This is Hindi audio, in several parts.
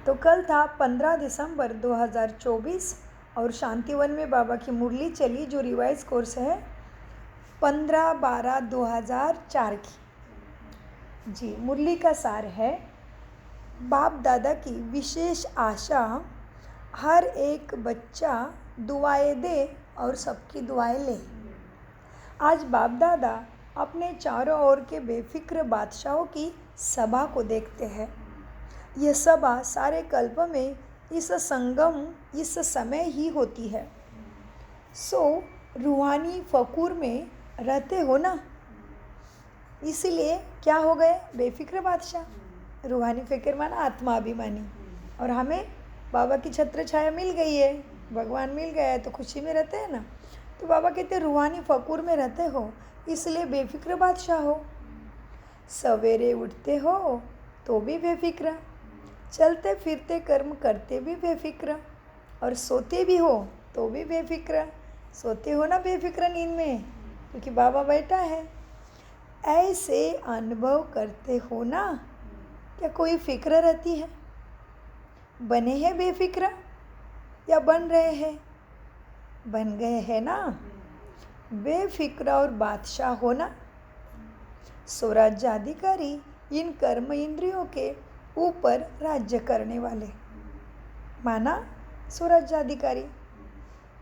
तो कल था 15 दिसंबर 2024 और शांतिवन में बाबा की मुरली चली जो रिवाइज कोर्स है 15/12/2004 की। जी, मुरली का सार है, बाप दादा की विशेष आशा, हर एक बच्चा दुआएं दे और सबकी दुआएं ले। आज बाप दादा अपने चारों ओर के बेफिक्र बादशाहों की सभा को देखते हैं। यह सभा सारे कल्प में इस संगम इस समय ही होती है। सो रूहानी फकूर में रहते हो ना, इसीलिए क्या हो गए बेफिक्र बादशाह। रूहानी फिक्र माना आत्मा अभिमानी, और हमें बाबा की छत्र छाया मिल गई है, भगवान मिल गया है तो खुशी में रहते हैं ना। तो बाबा कहते रूहानी फकूर में रहते हो इसलिए बेफिक्र बादशाह हो। सवेरे उठते हो तो भी बेफिक्र, चलते फिरते कर्म करते भी बेफिक्र, और सोते भी हो तो भी बेफिक्र। सोते हो ना बेफिक्र नींद में, क्योंकि बाबा बैठा है। ऐसे अनुभव करते हो ना, क्या कोई फिक्र रहती है? बने हैं बेफिक्र या बन रहे हैं? बन गए हैं ना, बेफिक्र और बादशाह हो ना। स्वराज्याधिकारी इन कर्म इंद्रियों के ऊपर राज्य करने वाले, माना स्वराज्याधिकारी।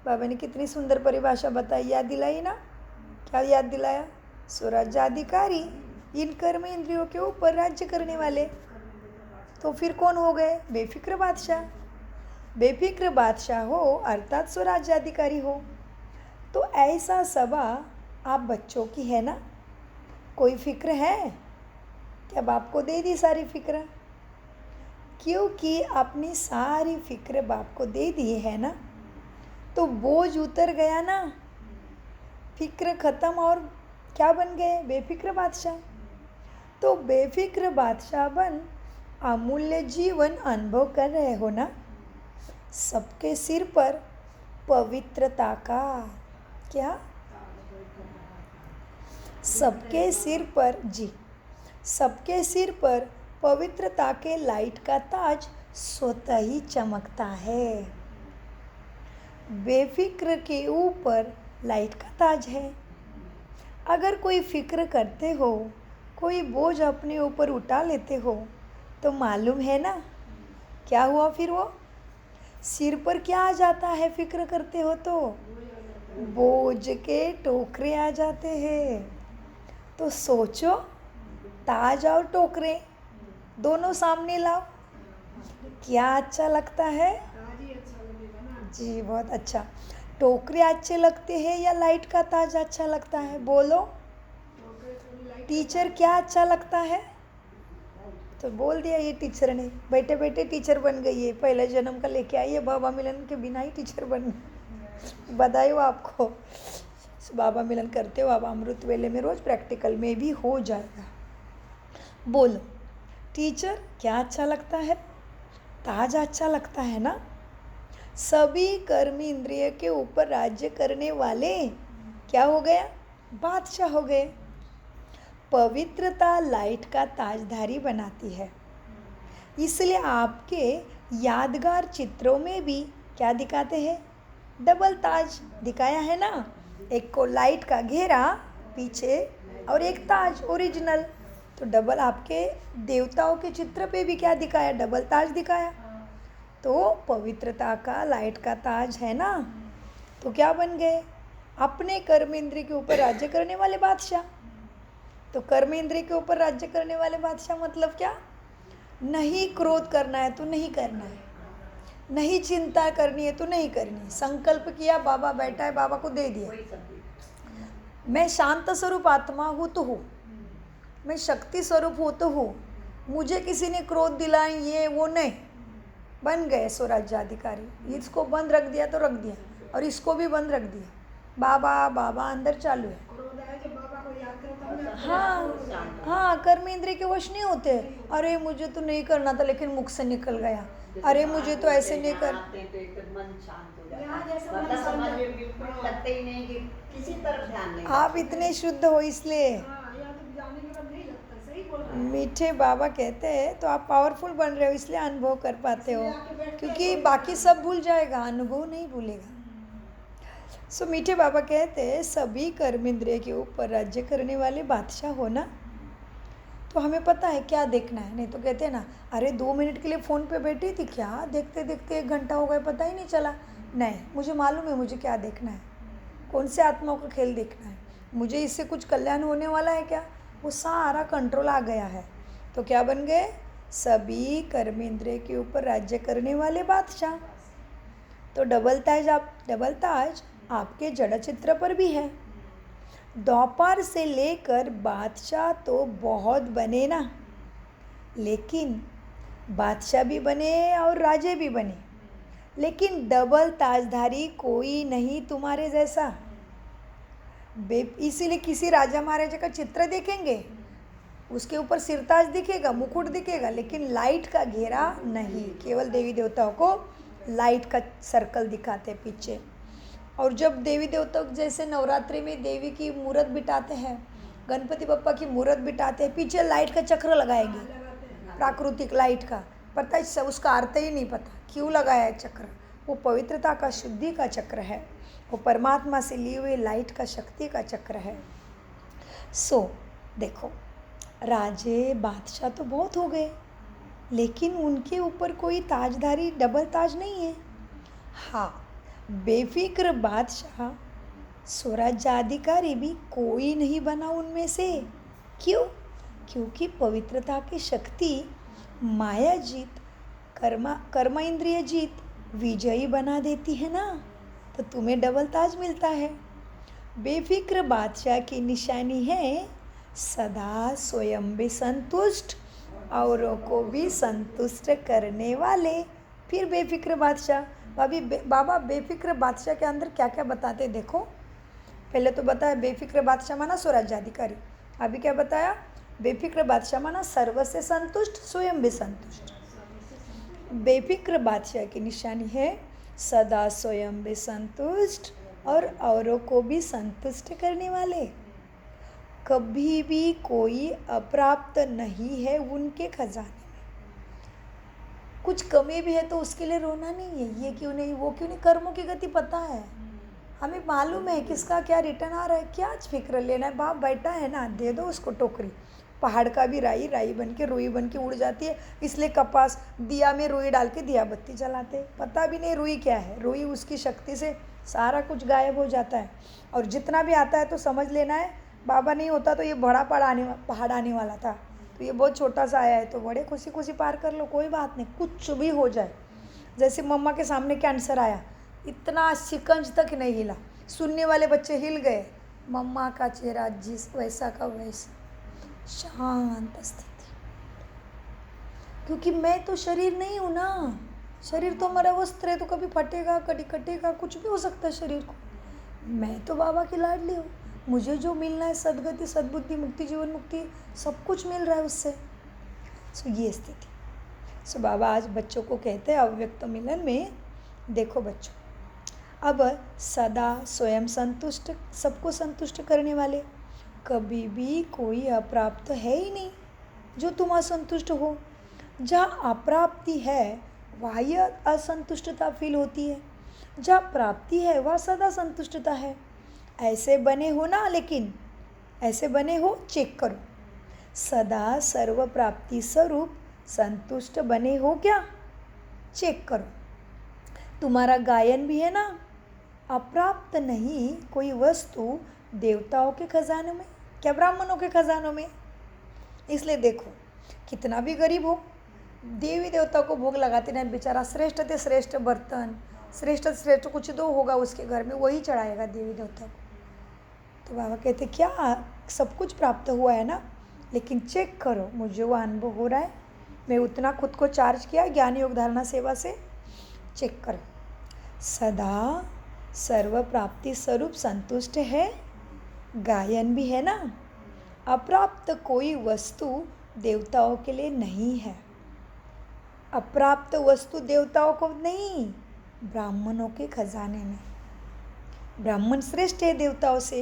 बाबा ने कितनी सुंदर परिभाषा बताई, याद दिलाई ना? क्या याद दिलाया? स्वराज्याधिकारी इन कर्म इंद्रियों के ऊपर राज्य करने वाले। तो फिर कौन हो गए? बेफिक्र बादशाह। बेफिक्र बादशाह हो अर्थात स्वराज्याधिकारी हो। तो ऐसा सभा आप बच्चों की है ना? कोई फिक्र है क्या? बाप को दे दी सारी फिक्र, क्योंकि अपनी सारी फिक्र बाप को दे दी है ना, तो बोझ उतर गया ना, फिक्र खत्म और क्या बन गए? बेफिक्र बादशाह। तो बेफिक्र बादशाह बन अमूल्य जीवन अनुभव कर रहे हो ना। सबके सिर पर पवित्रता का क्या? सबके सिर पर, जी, सबके सिर पर पवित्रता के लाइट का ताज स्वतः ही चमकता है। बेफिक्र के ऊपर लाइट का ताज है। अगर कोई फिक्र करते हो, कोई बोझ अपने ऊपर उठा लेते हो, तो मालूम है ना क्या हुआ फिर? वो सिर पर क्या आ जाता है? फिक्र करते हो तो बोझ के टोकरे आ जाते हैं। तो सोचो, ताज और टोकरे दोनों सामने लाओ, क्या अच्छा लगता है? जी, बहुत अच्छा। टोकरे अच्छे लगते हैं या लाइट का ताज अच्छा लगता है? बोलो। टीचर क्या अच्छा लगता है? तो बोल दिया ये टीचर ने, बैठे बैठे टीचर बन गई है, पहले जन्म का लेके आई है, बाबा मिलन के बिना ही टीचर बन गई। बधाई हो आपको। बाबा मिलन करते हो आप अमृत वेले में, रोज प्रैक्टिकल में भी हो जाएगा। बोलो, टीचर क्या अच्छा लगता है? ताज अच्छा लगता है ना। सभी कर्म इंद्रिय के ऊपर राज्य करने वाले क्या हो गया? बादशाह हो गए। पवित्रता लाइट का ताजधारी बनाती है, इसलिए आपके यादगार चित्रों में भी क्या दिखाते हैं? डबल ताज दिखाया है ना। एक को लाइट का घेरा पीछे और एक ताज ओरिजिनल। तो डबल आपके देवताओं के चित्र पे भी क्या दिखाया? डबल ताज दिखाया। तो पवित्रता का लाइट का ताज है ना, तो क्या बन गए? अपने कर्म इंद्रिय के ऊपर राज्य करने वाले बादशाह। तो कर्म इंद्रिय के ऊपर राज्य करने वाले बादशाह मतलब क्या? नहीं क्रोध करना है तो नहीं करना है, नहीं चिंता करनी है तो नहीं करनी। संकल्प किया, बाबा बैठा है, बाबा को दे दिया। मैं शांत स्वरूप आत्मा हूँ तो हूँ, मैं शक्ति स्वरूप हूँ तो हूँ, मुझे किसी ने क्रोध दिलाए ये वो नहीं। बन गए स्वराज्याधिकारी। इसको बंद रख दिया तो रख दिया, और इसको भी बंद रख दिया। बाबा बाबा अंदर चालू है। हाँ हाँ, कर्म इंद्रिय के वश नहीं होते। अरे मुझे तो नहीं करना था लेकिन मुख से निकल गया, अरे मुझे तो ऐसे नहीं कर। आप इतने शुद्ध हो इसलिए। मीठे बाबा कहते हैं तो आप पावरफुल बन रहे हो, इसलिए अनुभव कर पाते हो, क्योंकि बाकी सब भूल जाएगा, अनुभव नहीं भूलेगा। सो मीठे बाबा कहते हैं सभी कर्म इंद्रिय के ऊपर राज्य करने वाले बादशाह हो ना, तो हमें पता है क्या देखना है। नहीं तो कहते हैं ना, अरे 2 मिनट के लिए फ़ोन पे बैठी थी, क्या देखते देखते 1 घंटा हो गया पता ही नहीं चला। नहीं, मुझे मालूम है मुझे क्या देखना है, कौन से आत्माओं का खेल देखना है, मुझे इससे कुछ कल्याण होने वाला है क्या, वो सारा कंट्रोल आ गया है। तो क्या बन गए, सभी कर्म इंद्रिय के ऊपर राज्य करने वाले बादशाह। तो डबल ताज आपके जड़ चित्र पर भी है। द्वापर से लेकर बादशाह तो बहुत बने ना, लेकिन बादशाह भी बने और राजे भी बने, लेकिन डबल ताजधारी कोई नहीं तुम्हारे जैसा। इसीलिए किसी राजा महाराजा का चित्र देखेंगे, उसके ऊपर सिरताज दिखेगा, मुकुट दिखेगा, लेकिन लाइट का घेरा नहीं। केवल देवी देवताओं को लाइट का सर्कल दिखाते पीछे। और जब देवी देवता जैसे नवरात्रि में देवी की मूर्त बिठाते हैं, गणपति बप्पा की मूर्त बिठाते हैं, पीछे लाइट का चक्र लगाएंगे, प्राकृतिक लाइट का। पता है उसका अर्थ ही नहीं पता क्यों लगाया है चक्र, वो पवित्रता का, शुद्धि का चक्र है, वो परमात्मा से ली हुई लाइट का, शक्ति का चक्र है। सो देखो, राजे बादशाह तो बहुत हो गए, लेकिन उनके ऊपर कोई ताजधारी डबल ताज नहीं है। हाँ, बेफिक्र बादशाह स्वराज्याधिकारी भी कोई नहीं बना उनमें से। क्यों? क्योंकि पवित्रता की शक्ति माया जीत, कर्म इंद्रिय जीत विजयी बना देती है ना, तो तुम्हें डबल ताज मिलता है। बेफिक्र बादशाह की निशानी है सदा स्वयं भी संतुष्ट, औरों को भी संतुष्ट करने वाले। फिर बेफिक्र बादशाह, बाबा बेफिक्र बादशाह के अंदर क्या क्या बताते देखो। पहले तो बताया बेफिक्र बादशाह माना स्वराज्याधिकारी, अभी क्या बताया, बेफिक्र बादशाह माना सर्व से संतुष्ट, स्वयं भी संतुष्ट। बेफिक्र बादशाह की निशानी है सदा स्वयं भी संतुष्ट और औरों को भी संतुष्ट करने वाले। कभी भी कोई अप्राप्त नहीं है उनके खजाने में। कुछ कमी भी है तो उसके लिए रोना नहीं है, ये क्यों नहीं, वो क्यों नहीं, कर्मों की गति पता है, हमें मालूम है किसका क्या रिटर्न आ रहा है, क्या फिक्र लेना है। बाप बैठा है ना, दे दो उसको टोकरी। पहाड़ का भी राई बन के, रुई बन के उड़ जाती है, इसलिए कपास दिया में रुई डाल के दिया बत्ती जलाते, पता भी नहीं रुई क्या है। रुई उसकी शक्ति से सारा कुछ गायब हो जाता है। और जितना भी आता है तो समझ लेना है, बाबा नहीं होता तो ये बड़ा पहाड़ आने वाला था, तो ये बहुत छोटा सा आया है, तो बड़े खुशी खुशी पार कर लो, कोई बात नहीं, कुछ भी हो जाए। जैसे मम्मा के सामने कैंसर आया, इतना शिकंज तक नहीं हिला, सुनने वाले बच्चे हिल गए, मम्मा का चेहरा जिस वैसा का वैसा, शांत स्थिति। क्योंकि मैं तो शरीर नहीं हूँ ना, शरीर तो हमारा वस्त्र है, तो कभी फटेगा, कभी कटेगा, कुछ भी हो सकता है शरीर को। मैं तो बाबा की लाडली हूँ, मुझे जो मिलना है सद्गति, सद्बुद्धि, मुक्ति, जीवन मुक्ति, सब कुछ मिल रहा है उससे। सो ये स्थिति। सो बाबा आज बच्चों को कहते हैं अव्यक्त मिलन में, देखो बच्चों, अब सदा स्वयं संतुष्ट, सबको संतुष्ट करने वाले, कभी भी कोई अप्राप्त है ही नहीं जो तुम असंतुष्ट हो। जहाँ अप्राप्ति है वहाँ यह असंतुष्टता फील होती है, जहाँ प्राप्ति है वहाँ सदा संतुष्टता है। ऐसे बने हो ना, लेकिन ऐसे बने हो, चेक करो, सदा सर्व प्राप्ति स्वरूप संतुष्ट बने हो क्या, चेक करो। तुम्हारा गायन भी है ना, अप्राप्त नहीं कोई वस्तु देवताओं के खजानों में, क्या ब्राह्मणों के खजानों में। इसलिए देखो, कितना भी गरीब हो, देवी देवता को भोग लगाते नहीं, बेचारा श्रेष्ठ ते श्रेष्ठ बर्तन, श्रेष्ठ श्रेष्ठ कुछ दो होगा उसके घर में, वही चढ़ाएगा देवी देवता को। तो बाबा कहते क्या सब कुछ प्राप्त हुआ है ना, लेकिन चेक करो, मुझे वो अनुभव हो रहा है, मैं उतना खुद को चार्ज किया ज्ञान योग धारणा सेवा से, चेक करो। सदा सर्व प्राप्ति स्वरूप संतुष्ट है, गायन भी है ना, अप्राप्त कोई वस्तु देवताओं के लिए नहीं है। अप्राप्त वस्तु देवताओं को नहीं, ब्राह्मणों के खजाने में। ब्राह्मण श्रेष्ठ है देवताओं से,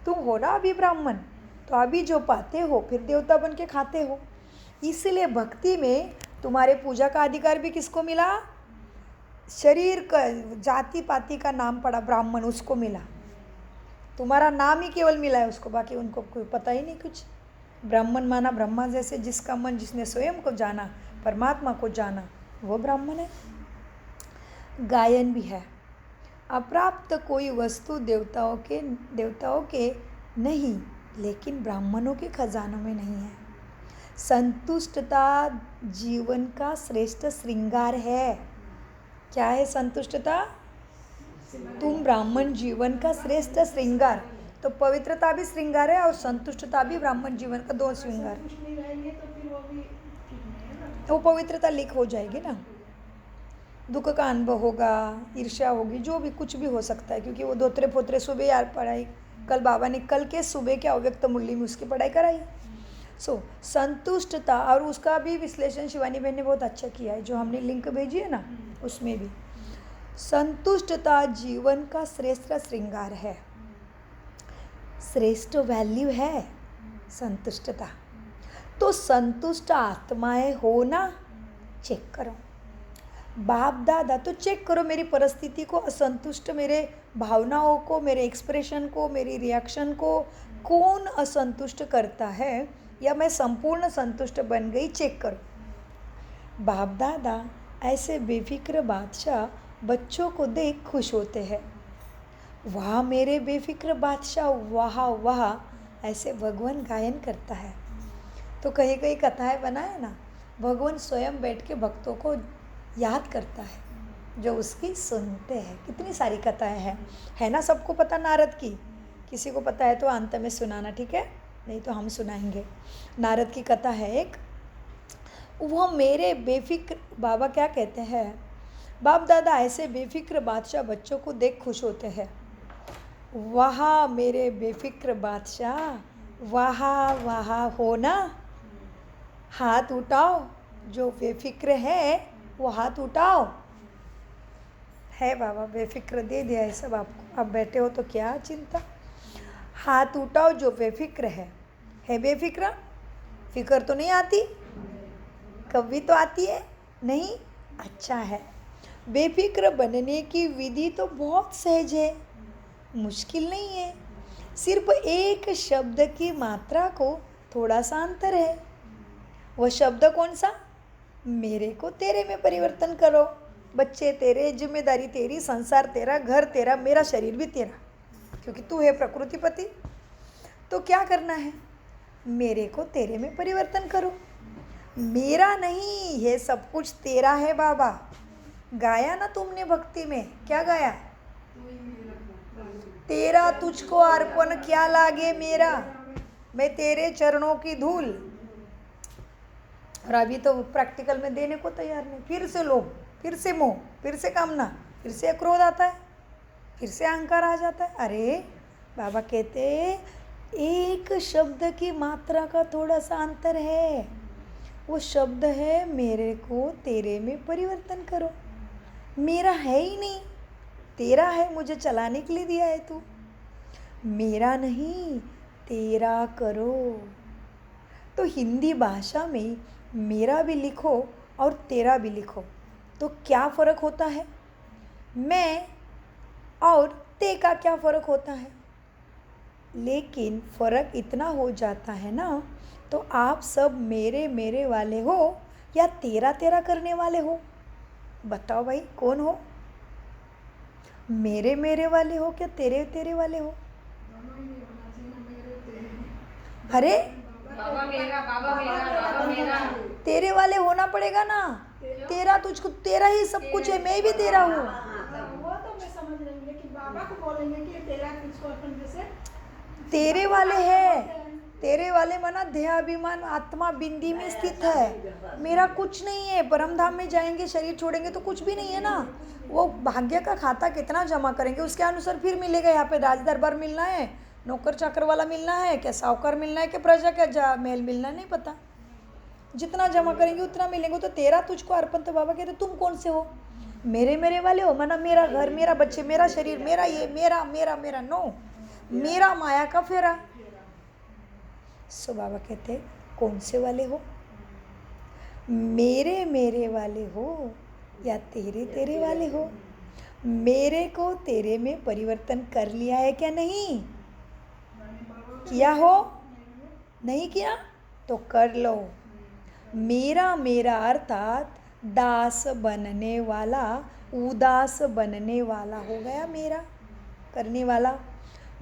तुम हो ना अभी ब्राह्मण, तो अभी जो पाते हो फिर देवता बन के खाते हो। इसलिए भक्ति में तुम्हारे पूजा का अधिकार भी किसको मिला? शरीर का जाति पाति का नाम पड़ा ब्राह्मण, उसको मिला। तुम्हारा नाम ही केवल मिला है उसको, बाकी उनको कोई पता ही नहीं कुछ। ब्राह्मण माना ब्रह्मा जैसे, जिसका मन जिसने स्वयं को जाना, परमात्मा को जाना, वो ब्राह्मण है। गायन भी है, अप्राप्त कोई वस्तु देवताओं के नहीं, लेकिन ब्राह्मणों के खजानों में नहीं है। संतुष्टता जीवन का श्रेष्ठ श्रृंगार है। क्या है संतुष्टता? तुम ब्राह्मण जीवन का श्रेष्ठ श्रृंगार। तो पवित्रता भी श्रृंगार है और संतुष्टता भी ब्राह्मण जीवन का दो श्रृंगार। वो पवित्रता लीक हो जाएगी ना, दुख का अनुभव होगा, ईर्ष्या होगी, जो भी कुछ भी हो सकता है, क्योंकि वो धोत्रे पोत्रे सुबह यार पढ़ाई, कल बाबा ने कल के सुबह के अव्यक्त मूल्य में उसकी पढ़ाई कराई। संतुष्टता, और उसका भी विश्लेषण शिवानी बहन ने बहुत अच्छा किया है, जो हमने लिंक भेजी है ना, उसमें भी संतुष्टता जीवन का श्रेष्ठ श्रृंगार है, श्रेष्ठ वैल्यू है संतुष्टता। तो संतुष्ट आत्माएं हो ना, चेक करो। बाप दादा तो चेक करो मेरी परिस्थिति को, असंतुष्ट मेरे भावनाओं को, मेरे एक्सप्रेशन को, मेरी रिएक्शन को कौन असंतुष्ट करता है, या मैं संपूर्ण संतुष्ट बन गई, चेक करो। बाप दादा ऐसे बेफिक्र बादशाह बच्चों को देख खुश होते हैं। वाह मेरे बेफिक्र बादशाह, वाह वाह, ऐसे भगवान गायन करता है। तो कहीं कहीं कथाएं बनाए ना, भगवान स्वयं बैठ के भक्तों को याद करता है जो उसकी सुनते हैं। कितनी सारी कथाएं हैं, है ना, सबको पता नारद की। किसी को पता है तो अंत में सुनाना, ठीक है, नहीं तो हम सुनाएंगे। नारद की कथा है एक, वो मेरे बेफिक्र, बाबा क्या कहते हैं, बाप दादा ऐसे बेफिक्र बादशाह बच्चों को देख खुश होते हैं। वाह मेरे बेफिक्र बादशाह, वाह वाह हो ना, हाथ उठाओ, जो बेफिक्र है वो हाथ उठाओ। है बाबा, बेफिक्र दे दिया है सब आपको, आप बैठे हो तो क्या चिंता। हाथ उठाओ जो बेफिक्र है बेफिक्र? फिक्र तो नहीं आती, कभी तो आती है नहीं, अच्छा है। बेफिक्र बनने की विधि तो बहुत सहज है, मुश्किल नहीं है। सिर्फ एक शब्द की मात्रा को थोड़ा सा अंतर है। वह शब्द कौन सा? मेरे को तेरे में परिवर्तन करो। बच्चे तेरे, जिम्मेदारी तेरी, संसार तेरा, घर तेरा, मेरा शरीर भी तेरा, क्योंकि तू है प्रकृतिपति। तो क्या करना है? मेरे को तेरे में परिवर्तन करो। मेरा नहीं, ये सब कुछ तेरा है बाबा। गाया ना तुमने भक्ति में, क्या गाया? तेरा तुझको अर्पण क्या लागे मेरा, मैं तेरे चरणों की धूल। और अभी तो प्रैक्टिकल में देने को तैयार नहीं। फिर से लोभ, फिर से मोह, फिर से कामना, फिर से क्रोध आता है, फिर से अहंकार आ जाता है। अरे बाबा कहते एक शब्द की मात्रा का थोड़ा सा अंतर है। वो शब्द है मेरे को तेरे में परिवर्तन करो। मेरा है ही नहीं, तेरा है, मुझे चलाने के लिए दिया है तू। मेरा नहीं, तेरा करो। तो हिंदी भाषा में मेरा भी लिखो और तेरा भी लिखो, तो क्या फ़र्क होता है? मैं और ते का क्या फ़र्क होता है? लेकिन फ़र्क इतना हो जाता है ना, तो आप सब मेरे मेरे वाले हो या तेरा तेरा करने वाले हो? बताओ भाई, कौन हो? मेरे मेरे वाले हो क्या तेरे तेरे वाले हो? अरे बाबा मेरा, बाबा मेरा, बाबा मेरा। तेरे वाले होना पड़ेगा ना। तेरा तुझको, तेरा ही सब कुछ है, मैं भी तेरा हूँ। वो तो मैं समझ रही हूँ, लेकिन बाबा को बोलेंगे कि तेरा तुझको अपन जैसे तेरे वाले है, तेरे वाले माना देहाभिमान आत्मा बिंदी में स्थित है। मेरा कुछ नहीं है। परमधाम में जाएंगे, शरीर छोड़ेंगे तो कुछ भी नहीं है ना। वो भाग्य का खाता कितना जमा करेंगे उसके अनुसार फिर मिलेगा। यहाँ पे राज दरबार मिलना है, नौकर चाकर वाला मिलना है, क्या साहूकार मिलना है, क्या प्रजा का महल मिलना है, नहीं पता। जितना जमा करेंगे उतना मिलेंगे। तो तेरा तुझको अर्पण, तो बाबा कहते तुम कौन से हो? मेरे मेरे वाले हो माना मेरा घर, मेरा बच्चे, मेरा शरीर, मेरा ये, मेरा मेरा मेरा। नो, मेरा माया का फेरा। सो बाबा कहते कौन से वाले हो, मेरे मेरे वाले हो या तेरे तेरे वाले हो। मेरे को तेरे में परिवर्तन कर लिया है क्या नहीं किया हो, नहीं किया तो कर लो। मेरा मेरा अर्थात दास बनने वाला, उदास बनने वाला हो गया मेरा करने वाला।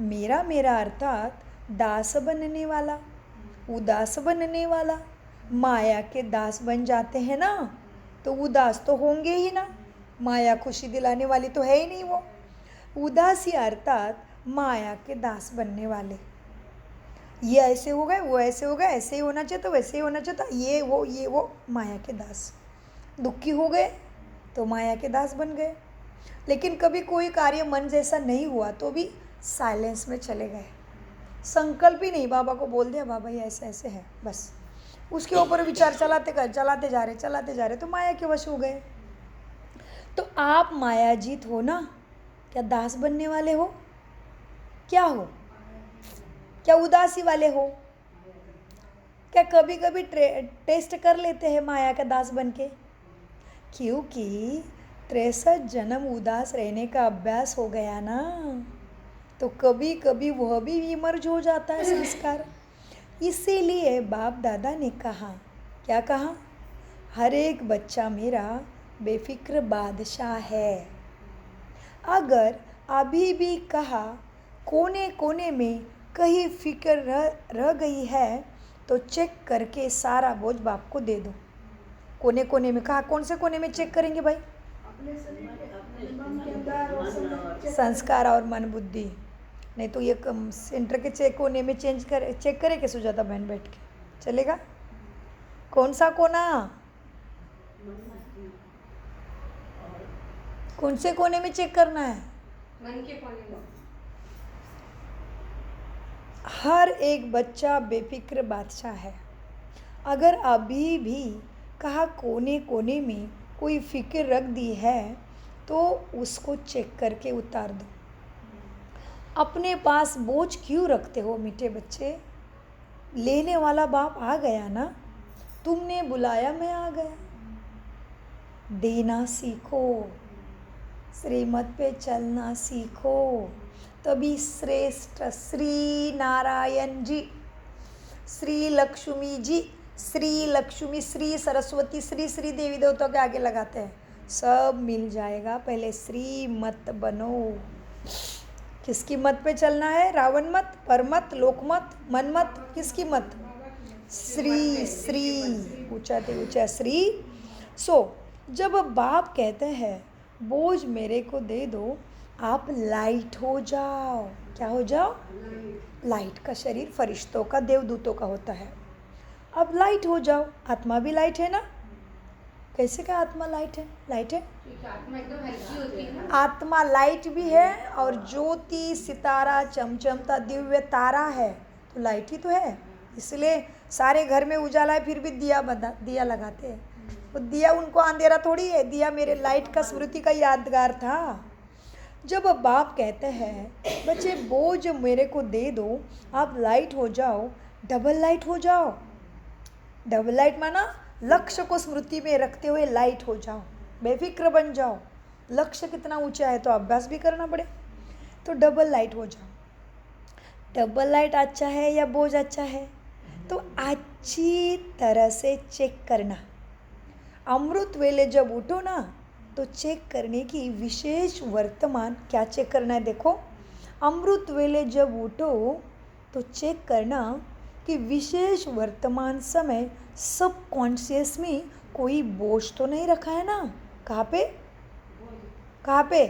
मेरा मेरा अर्थात दास बनने वाला, उदास बनने वाला। माया के दास बन जाते हैं ना तो उदास तो होंगे ही ना, माया खुशी दिलाने वाली तो है ही नहीं वो। उदासी अर्थात माया के दास बनने वाले, ये ऐसे हो गए, वो ऐसे हो गए, ऐसे ही होना चाहिए तो वैसे ही होना चाहिए था, ये वो माया के दास। दुखी हो गए तो माया के दास बन गए। लेकिन कभी कोई कार्य मन जैसा नहीं हुआ तो भी साइलेंस में चले गए, संकल्प ही नहीं, बाबा को बोल दिया बाबा ये ऐसे ऐसे है, बस उसके ऊपर विचार चलाते जा रहे तो माया के वश हो गए। तो आप मायाजीत हो ना, क्या दास बनने वाले हो, क्या हो, क्या उदासी वाले हो, क्या कभी कभी टेस्ट कर लेते हैं माया का दास बन के, क्योंकि 63 जन्म उदास रहने का अभ्यास हो गया ना, तो कभी कभी वह भी इमर्ज हो जाता है संस्कार। इसीलिए बाप दादा ने कहा, क्या कहा, हर एक बच्चा मेरा बेफिक्र बादशाह है। अगर अभी भी कहा कोने कोने में कहीं फिक्र रह गई है तो चेक करके सारा बोझ बाप को दे दो। कोने कोने में कहा, कौन से कोने में चेक करेंगे भाई, अपने शरीर के मन के अंदर और सब संस्कार और मन बुद्धि, नहीं तो ये सेंटर के चेक कोने में चेक करे के सुजाता बहन बैठ के चलेगा। कौन सा कोना, कौन से कोने में चेक करना है, मन के कोने में। हर एक बच्चा बेफिक्र बादशाह है। अगर अभी भी कहा कोने कोने में कोई फिक्र रख दी है तो उसको चेक करके उतार दो। अपने पास बोझ क्यों रखते हो मीठे बच्चे, लेने वाला बाप आ गया ना, तुमने बुलाया मैं आ गया। देना सीखो, श्रीमत पे चलना सीखो, तभी श्रेष्ठ श्री नारायण जी, श्री लक्ष्मी जी, श्री लक्ष्मी, श्री सरस्वती, श्री श्री देवी देवताओं के आगे लगाते हैं, सब मिल जाएगा। पहले श्री मत बनो। किसकी मत पे चलना है, रावण मत, परमत, लोकमत, मन मत, किसकी मत, श्री श्री, ऊंचा ते ऊंचा श्री। सो जब बाप कहते हैं बोझ मेरे को दे दो, आप लाइट हो जाओ। क्या हो जाओ, लाइट का शरीर फरिश्तों का, देवदूतों का होता है। अब लाइट हो जाओ, आत्मा भी लाइट है ना। कैसे क्या आत्मा लाइट है, लाइट है, आत्मा एकदम हल्की होती है ना। आत्मा लाइट भी है और ज्योति सितारा चमचमता दिव्य तारा है, तो लाइट ही तो है। इसलिए सारे घर में उजाला है फिर भी दिया लगाते हैं। वो दिया उनको अंधेरा थोड़ी है, दिया मेरे लाइट का स्मृति का यादगार था। जब बाप कहते हैं बच्चे बोझ मेरे को दे दो, आप लाइट हो जाओ, डबल लाइट हो जाओ। डबल लाइट माना लक्ष्य को स्मृति में रखते हुए लाइट हो जाओ, बेफिक्र बन जाओ। लक्ष्य कितना ऊंचा है तो अभ्यास भी करना पड़े, तो डबल लाइट हो जाओ। डबल लाइट अच्छा है या बोझ अच्छा है, तो अच्छी तरह से चेक करना। अमृत वेले जब उठो ना तो चेक करने की विशेष वर्तमान, क्या चेक करना है देखो, अमृत वेले जब उठो तो चेक करना कि विशेष वर्तमान समय सब कॉन्शियस में कोई बोझ तो नहीं रखा है ना। कहाँ पे, कहाँ पे,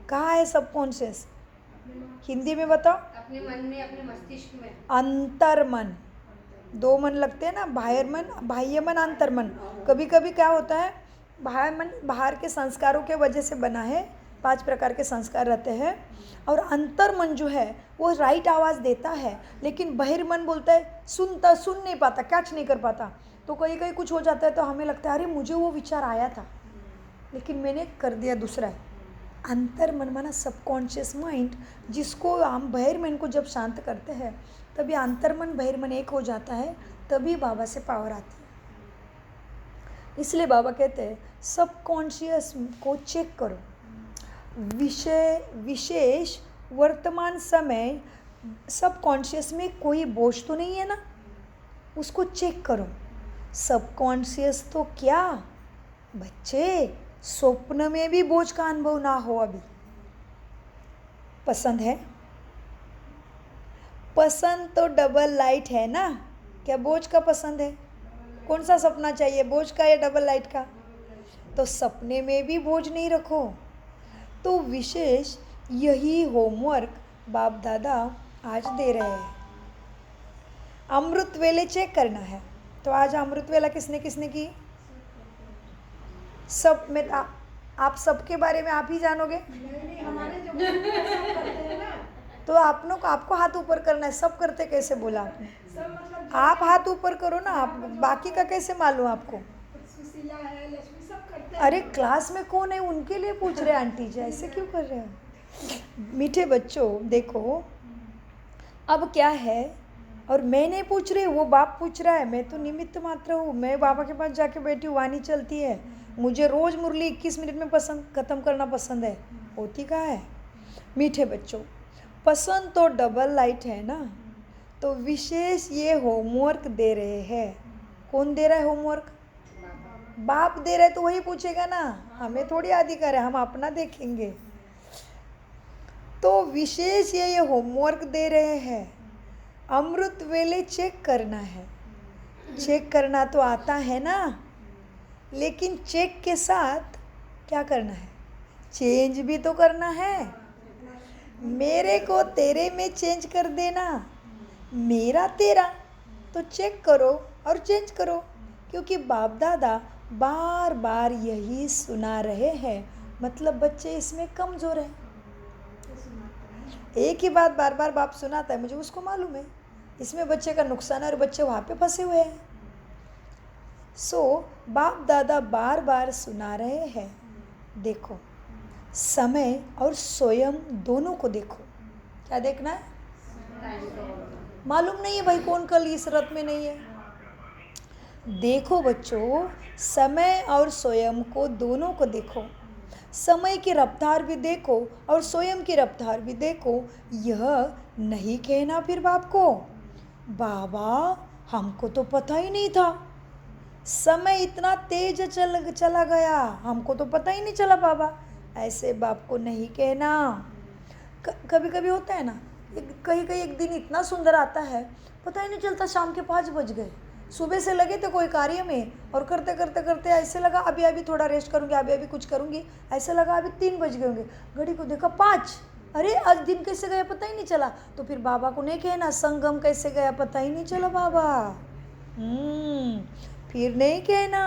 कहाँ है सब कॉन्शियस, हिंदी में बताओ। अपने मन में, अपने मस्तिष्क में। अंतर मन, दो मन लगते हैं ना, बाह्य मन, बाह्य मन, अंतर मन। कभी कभी क्या होता है, बाह्य मन बाहर के संस्कारों के वजह से बना है, 5 प्रकार के संस्कार रहते हैं, और अंतर मन जो है वो राइट आवाज़ देता है, लेकिन बहिर्मन बोलता है सुन नहीं पाता, कैच नहीं कर पाता। तो कहीं कहीं कुछ हो जाता है तो हमें लगता है अरे मुझे वो विचार आया था लेकिन मैंने कर दिया दूसरा है, अंतर्मन माना सबकॉन्शियस माइंड, जिसको हम बहिर्मन को जब शांत करते हैं तभी अंतर्मन बहिर्मन एक हो जाता है, तभी बाबा से पावर आती है। इसलिए बाबा कहते हैं सबकॉन्शियस को चेक करो, विशेष वर्तमान समय सबकॉन्शियस में कोई बोझ तो नहीं है ना, उसको चेक करो। सबकॉन्शियस तो क्या बच्चे, स्वप्न में भी बोझ का अनुभव ना हो। अभी पसंद है, पसंद तो डबल लाइट है ना, क्या बोझ का पसंद है? कौन सा सपना चाहिए, बोझ का या डबल लाइट का? तो सपने में भी बोझ नहीं रखो। तो विशेष यही होमवर्क बाप दादा आज दे रहे हैं। अमृत वेले चेक करना है। तो आज अमृत वेला किसने किसने की? सब में आप सबके बारे में आप ही जानोगे। नहीं, हमारे जो सब करते हैं ना, तो आपको हाथ ऊपर करना है। सब करते कैसे बोला आपने? सब मतलब आप हाथ ऊपर करो ना, आप बाकी का कैसे मालूम आपको? सुशीला है, लक्ष्मी, सब करते हैं। अरे क्लास में कौन है उनके लिए पूछ रहे हैं आंटी जी, ऐसे क्यों कर रहे हो? मीठे बच्चों देखो, अब क्या है, और मैं नहीं पूछ रही, वो बाप पूछ रहा है, मैं तो निमित्त मात्र हूँ। मैं बाबा के पास जाके बैठी हूँ, वाणी चलती है। मुझे रोज़ मुरली 21 मिनट में ख़त्म करना पसंद है, होती कहाँ है? मीठे बच्चों, पसंद तो डबल लाइट है ना, तो विशेष ये होमवर्क दे रहे हैं। कौन दे रहा है होमवर्क? बाप दे रहे तो वही पूछेगा ना, हमें थोड़ी अधिकार है, हम अपना देखेंगे। तो विशेष ये होमवर्क दे रहे हैं। अमृत वेले चेक करना है। चेक करना तो आता है ना, लेकिन चेक के साथ क्या करना है? चेंज भी तो करना है। मेरे को तेरे में चेंज कर देना, मेरा तेरा, तो चेक करो और चेंज करो। क्योंकि बाप दादा बार बार यही सुना रहे हैं, मतलब बच्चे इसमें कमज़ोर हैं। एक ही बात बार बार बाप सुनाता है, मुझे उसको मालूम है, इसमें बच्चे का नुकसान है और बच्चे वहाँ पे फंसे हुए हैं। बाप दादा बार बार सुना रहे हैं, देखो समय और स्वयं दोनों को देखो। क्या देखना है? मालूम नहीं है भाई कौन कल इस रथ में नहीं है। देखो बच्चों, समय और स्वयं को दोनों को देखो। समय की रफ्तार भी देखो और स्वयं की रफ्तार भी देखो। यह नहीं कहना फिर बाप को, बाबा हमको तो पता ही नहीं था, समय इतना तेज चला गया, हमको तो पता ही नहीं चला बाबा। ऐसे बाप को नहीं कहना। कभी कभी होता है ना, कहीं कहीं एक दिन इतना सुंदर आता है, पता ही नहीं चलता शाम के 5 बज गए। सुबह से लगे थे कोई कार्य में और करते करते करते ऐसे लगा अभी थोड़ा रेस्ट करूँगी, अभी कुछ करूँगी, ऐसे लगा अभी 3 बज गए होंगे। घड़ी को देखा 5, अरे आज दिन कैसे गया पता ही नहीं चला। तो फिर बाबा को नहीं कहना संगम कैसे गया पता ही नहीं चला बाबा। फिर नहीं कहना।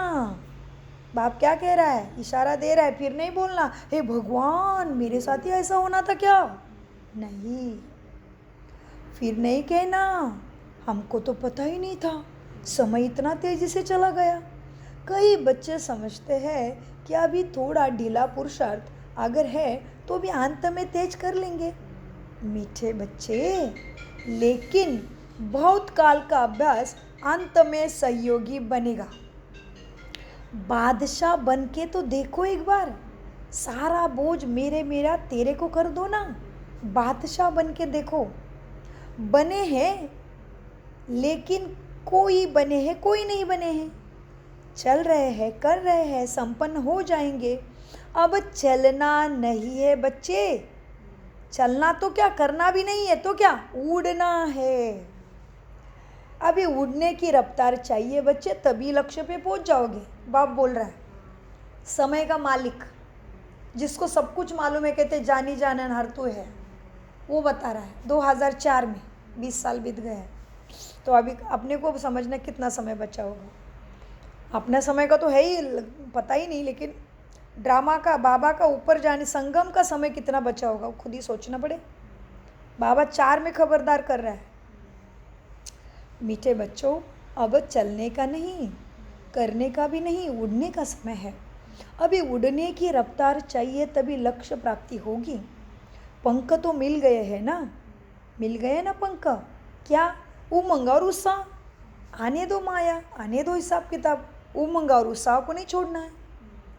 बाप क्या कह रहा है? इशारा दे रहा है, फिर नहीं बोलना हे भगवान मेरे साथ ही ऐसा होना था क्या? नहीं, फिर नहीं कहना हमको तो पता ही नहीं था, समय इतना तेजी से चला गया। कई बच्चे समझते हैं कि अभी थोड़ा ढीला पुरुषार्थ अगर है तो भी अंत में तेज कर लेंगे। मीठे बच्चे, लेकिन बहुत काल का अभ्यास अंत में सहयोगी बनेगा। बादशाह बन के तो देखो एक बार, सारा बोझ मेरा तेरे को कर दो ना। बादशाह बन के देखो। बने हैं, लेकिन कोई बने हैं कोई नहीं बने हैं। चल रहे हैं, कर रहे हैं, संपन्न हो जाएंगे। अब चलना नहीं है बच्चे, चलना तो क्या, करना भी नहीं है तो क्या, उड़ना है। अभी उड़ने की रफ्तार चाहिए बच्चे, तभी लक्ष्य पे पहुंच जाओगे। बाप बोल रहा है, समय का मालिक जिसको सब कुछ मालूम है, कहते जानी जानन हर तू है, वो बता रहा है। 2004 में 20 साल बीत गए हैं, तो अभी अपने को समझना कितना समय बचा होगा। अपने समय का तो है ही पता ही नहीं, लेकिन ड्रामा का, बाबा का ऊपर जाने, संगम का समय कितना बचा होगा खुद ही सोचना पड़े। बाबा 4 में खबरदार कर रहा है। मीठे बच्चों, अब चलने का नहीं, करने का भी नहीं, उड़ने का समय है। अभी उड़ने की रफ्तार चाहिए तभी लक्ष्य प्राप्ति होगी। पंख तो मिल गए हैं ना, मिल गए ना पंख, क्या उमंग और उत्साह, आने दो माया, आने दो हिसाब किताब, उमंग और उत्साह को नहीं छोड़ना है।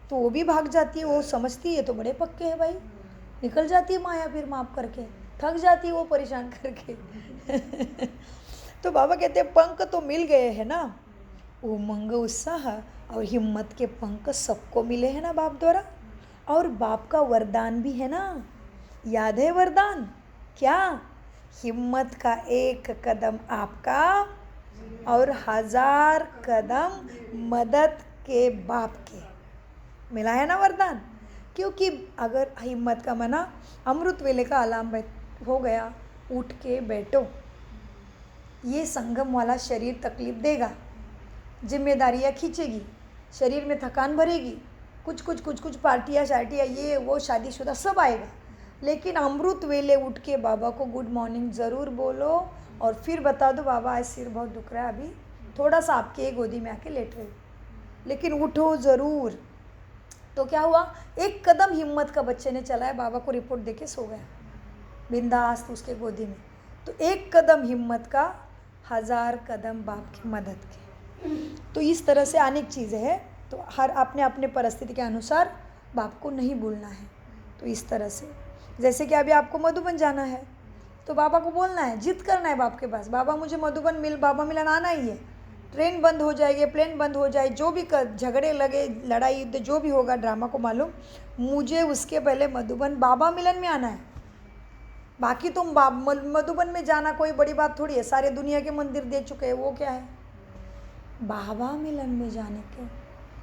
तो वो भी भाग जाती है, वो समझती है तो बड़े पक्के हैं भाई, निकल जाती है माया फिर माफ करके, थक जाती है वो परेशान करके। तो बाबा कहते हैं पंख तो मिल गए हैं ना, उमंग उत्साह और हिम्मत के पंख सबको मिले हैं ना बाप द्वारा, और बाप का वरदान भी है ना, याद है वरदान क्या, हिम्मत का एक कदम आपका और 1000 कदम मदद के बाप के, मिला है ना वरदान। क्योंकि अगर हिम्मत का मना अमृत वेले का अलार्म हो गया, उठ के बैठो, ये संगम वाला शरीर तकलीफ देगा, जिम्मेदारियाँ खींचेगी, शरीर में थकान भरेगी, कुछ पार्टियाँ शार्टियाँ ये वो शादीशुदा सब आएगा, लेकिन अमृत वेले उठ के बाबा को गुड मॉर्निंग ज़रूर बोलो और फिर बता दो बाबा आज सिर बहुत दुख रहा है, अभी थोड़ा सा आपके गोदी में आके लेट रहे हो, लेकिन उठो ज़रूर। तो क्या हुआ, एक कदम हिम्मत का बच्चे ने चलाया, बाबा को रिपोर्ट देके सो गया बिंदास उसके गोदी में। तो एक कदम हिम्मत का, 1000 कदम बाप की मदद के। तो इस तरह से अनेक चीज़ें हैं, तो हर अपने अपने परिस्थिति के अनुसार बाप को नहीं भूलना है। तो इस तरह से जैसे कि अभी आपको मधुबन जाना है तो बाबा को बोलना है, जिद करना है बाप के पास, बाबा मुझे मधुबन बाबा मिलन आना ही है, ट्रेन बंद हो जाएगी, प्लेन बंद हो जाए, जो भी झगड़े लगे, लड़ाई युद्ध जो भी होगा, ड्रामा को मालूम, मुझे उसके पहले मधुबन बाबा मिलन में आना है। बाकी तुम मधुबन में जाना कोई बड़ी बात थोड़ी है, सारे दुनिया के मंदिर देख चुके हैं, वो क्या है, बाबा मिलन में जाने के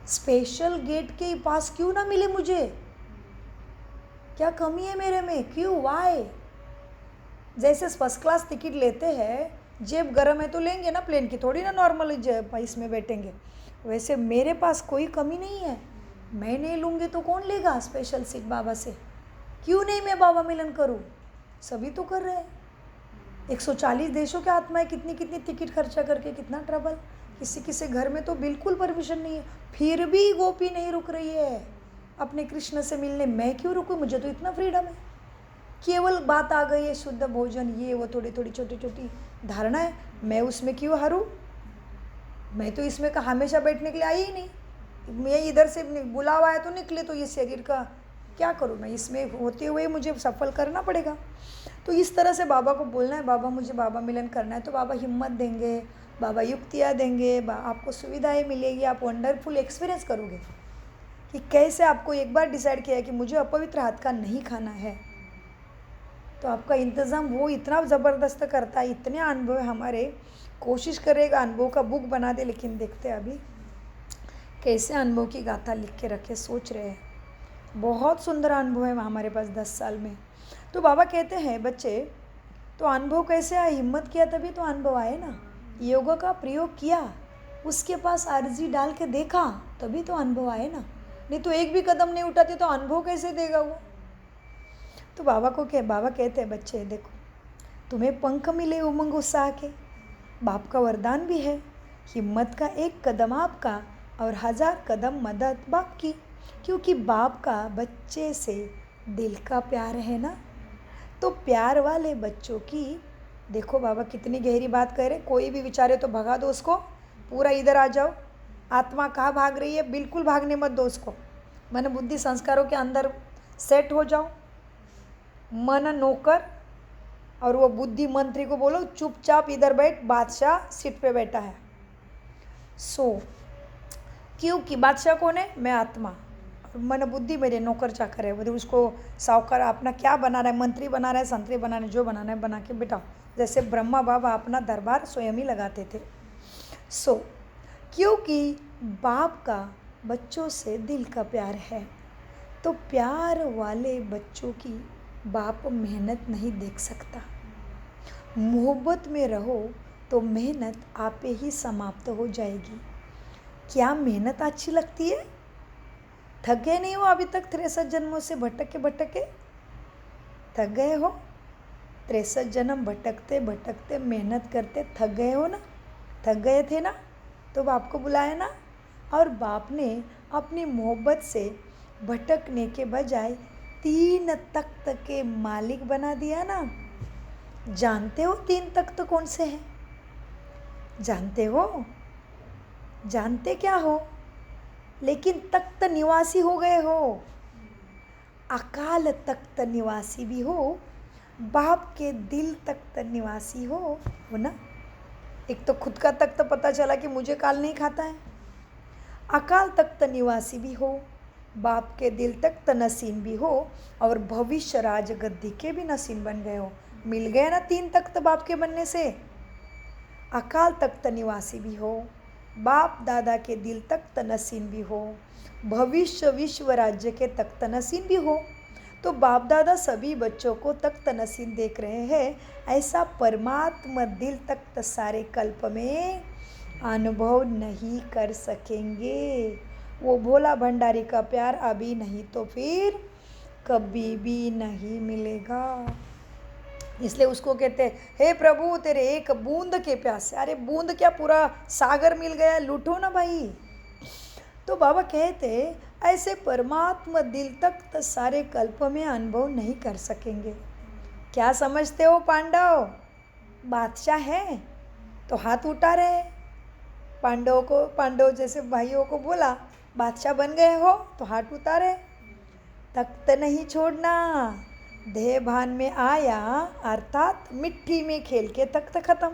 स्पेशल गेट के पास क्यों ना मिले मुझे, क्या कमी है मेरे में, क्यों, वाई। जैसे फर्स्ट क्लास टिकट लेते हैं, जेब गर्म है तो लेंगे ना प्लेन की, थोड़ी ना नॉर्मल इसमें बैठेंगे, वैसे मेरे पास कोई कमी नहीं है, मैं नहीं लूँगी तो कौन लेगा स्पेशल सीट बाबा से, क्यों नहीं मैं बाबा मिलन करूँ, सभी तो कर रहे हैं। 140 देशों के आत्माएं कितनी कितनी टिकट खर्चा करके, कितना ट्रबल, किसी किसी घर में तो बिल्कुल परमिशन नहीं है, फिर भी गोपी नहीं रुक रही है अपने कृष्ण से मिलने, मैं क्यों रुकूँ, मुझे तो इतना फ्रीडम है। केवल बात आ गई है शुद्ध भोजन, ये वो थोड़ी थोड़ी छोटी छोटी धारणा है, मैं उसमें क्यों हारूँ, मैं तो इसमें का हमेशा बैठने के लिए आई ही नहीं, मैं इधर से बुलावा है तो निकले, तो ये शरीर का क्या करूँ मैं, इसमें होते हुए मुझे सफल करना पड़ेगा। तो इस तरह से बाबा को बोलना है, बाबा मुझे बाबा मिलन करना है, तो बाबा हिम्मत देंगे, बाबा युक्तियाँ देंगे, आपको सुविधाएं मिलेगी, आप वंडरफुल एक्सपीरियंस करोगे कि कैसे आपको एक बार डिसाइड किया है कि मुझे अपवित्र हाथ का नहीं खाना है, तो आपका इंतज़ाम वो इतना ज़बरदस्त करता है, इतने अनुभव हमारे, कोशिश करेगा अनुभव का बुक बना दे, लेकिन देखते अभी कैसे अनुभव की गाथा लिख के रखे, सोच रहे हैं, बहुत सुंदर अनुभव है हमारे पास 10 साल में। तो बाबा कहते हैं बच्चे, तो अनुभव कैसे आए, हिम्मत किया तभी तो अनुभव आए ना, योग का प्रयोग किया, उसके पास अर्जी डाल के देखा तभी तो अनुभव आए ना, नहीं तो एक भी कदम नहीं उठाते तो अनुभव कैसे देगा वो। तो बाबा कहते हैं बच्चे देखो, तुम्हें पंख मिले उमंग उत्साह के, बाप का वरदान भी है, हिम्मत का एक कदम आपका और 1000 कदम मदद बाप की, क्योंकि बाप का बच्चे से दिल का प्यार है ना। तो प्यार वाले बच्चों की, देखो बाबा कितनी गहरी बात कह रहे, कोई भी विचारे तो भगा दो उसको, पूरा इधर आ जाओ, आत्मा कहाँ भाग रही है, बिल्कुल भागने मत दो उसको, मन बुद्धि संस्कारों के अंदर सेट हो जाओ, मन नौकर और वो बुद्धि मंत्री को बोलो चुपचाप इधर बैठ, बादशाह सीट पे बैठा है, सो क्योंकि बादशाह कौन है, मैं आत्मा, मन बुद्धि मेरे नौकर चाकर है, मतलब उसको साहूकार अपना क्या बना रहा है, मंत्री बना रहा है, संतरी बना रहा है, जो बनाना है बना के बिठाओ, जैसे ब्रह्मा बाबा अपना दरबार स्वयं ही लगाते थे। सो क्योंकि बाप का बच्चों से दिल का प्यार है, तो प्यार वाले बच्चों की बाप मेहनत नहीं देख सकता, मोहब्बत में रहो तो मेहनत आपे ही समाप्त हो जाएगी। क्या मेहनत अच्छी लगती है, थक गए नहीं हो अभी तक 63 जन्मों से भटक के थक गए हो, 63 जन्म भटकते भटकते मेहनत करते थक गए हो ना, थक गए थे ना, तो बाप को बुलाया ना, और बाप ने अपनी मोहब्बत से भटकने के बजाय 3 तख्त के मालिक बना दिया ना। जानते हो 3 तख्त कौन से हैं? जानते हो? जानते क्या हो? लेकिन तख्त निवासी हो गए हो। अकाल तख्त निवासी भी हो, बाप के दिल तख्त निवासी हो ना। एक तो खुद का तख्त पता चला कि मुझे काल नहीं खाता है, अकाल तख्त निवासी भी हो, बाप के दिल तख्त नसीन भी हो, और भविष्य राज गद्दी के भी नसीन बन गए हो। मिल गए ना 3 तख्त बाप के बनने से। अकाल तख्त निवासी भी हो, बाप दादा के दिल तख्त नसीन भी हो, भविष्य विश्व राज्य के तख्त नसीन भी हो। तो बाप दादा सभी बच्चों को तख्त नसीन देख रहे हैं। ऐसा परमात्मा दिल तख्त सारे कल्प में अनुभव नहीं कर सकेंगे। वो भोला भंडारी का प्यार अभी नहीं तो फिर कभी भी नहीं मिलेगा। इसलिए उसको कहते हैं, हे प्रभु तेरे एक बूंद के प्यासे। अरे बूंद क्या, पूरा सागर मिल गया, लूटो ना भाई। तो बाबा कहते ऐसे परमात्मा दिल तक सारे कल्प में अनुभव नहीं कर सकेंगे। क्या समझते हो पांडव? बादशाह है तो हाथ उठा रहे। पांडव जैसे भाइयों को बोला बादशाह बन गए हो तो हाथ उतारे। तख्त नहीं छोड़ना। देह भान में आया अर्थात मिट्टी में खेल के तख्त खत्म।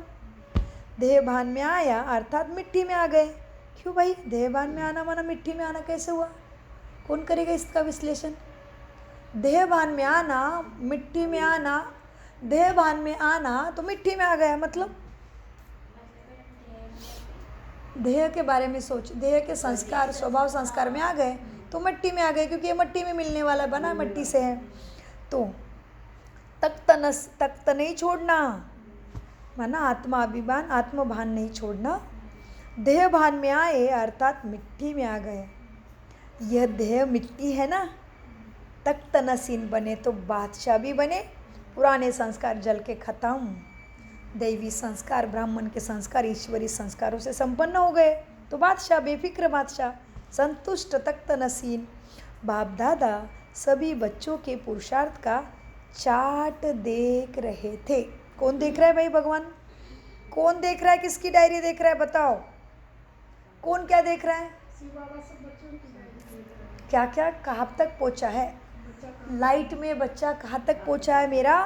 देह भान में आया अर्थात मिट्टी में आ गए। क्यों भाई? देह भान में आना माना मिट्टी में आना कैसे हुआ? कौन करेगा इसका विश्लेषण? देह भान में आना, मिट्टी में आना, देह भान में आना तो मिट्टी में आ गया। मतलब देह के बारे में सोच, देह के संस्कार स्वभाव संस्कार में आ गए तो मिट्टी में आ गए, क्योंकि ये मिट्टी में मिलने वाला बना, मिट्टी से है। तो तख्त नहीं छोड़ना माना आत्मा अभिमान आत्मभान नहीं छोड़ना। देह भान में आए अर्थात मिट्टी में आ गए। यह देह मिट्टी है ना। तख्त नसीन बने तो बादशाह भी बने। पुराने संस्कार जल के खत्म। दैवी संस्कार, ब्राह्मण के संस्कार ईश्वरी संस्कारों से संपन्न हो गए तो बादशाह, बेफिक्र बादशाह, संतुष्ट तख्त नसीन। बाप दादा सभी बच्चों के पुरुषार्थ का चार्ट देख रहे थे। कौन देख रहा है भाई? भगवान। कौन देख रहा है? किसकी डायरी देख रहा है? बताओ कौन क्या देख रहा है? क्या क्या कहाँ तक पहुँचा है? लाइट में बच्चा कहाँ तक पहुँचा है मेरा?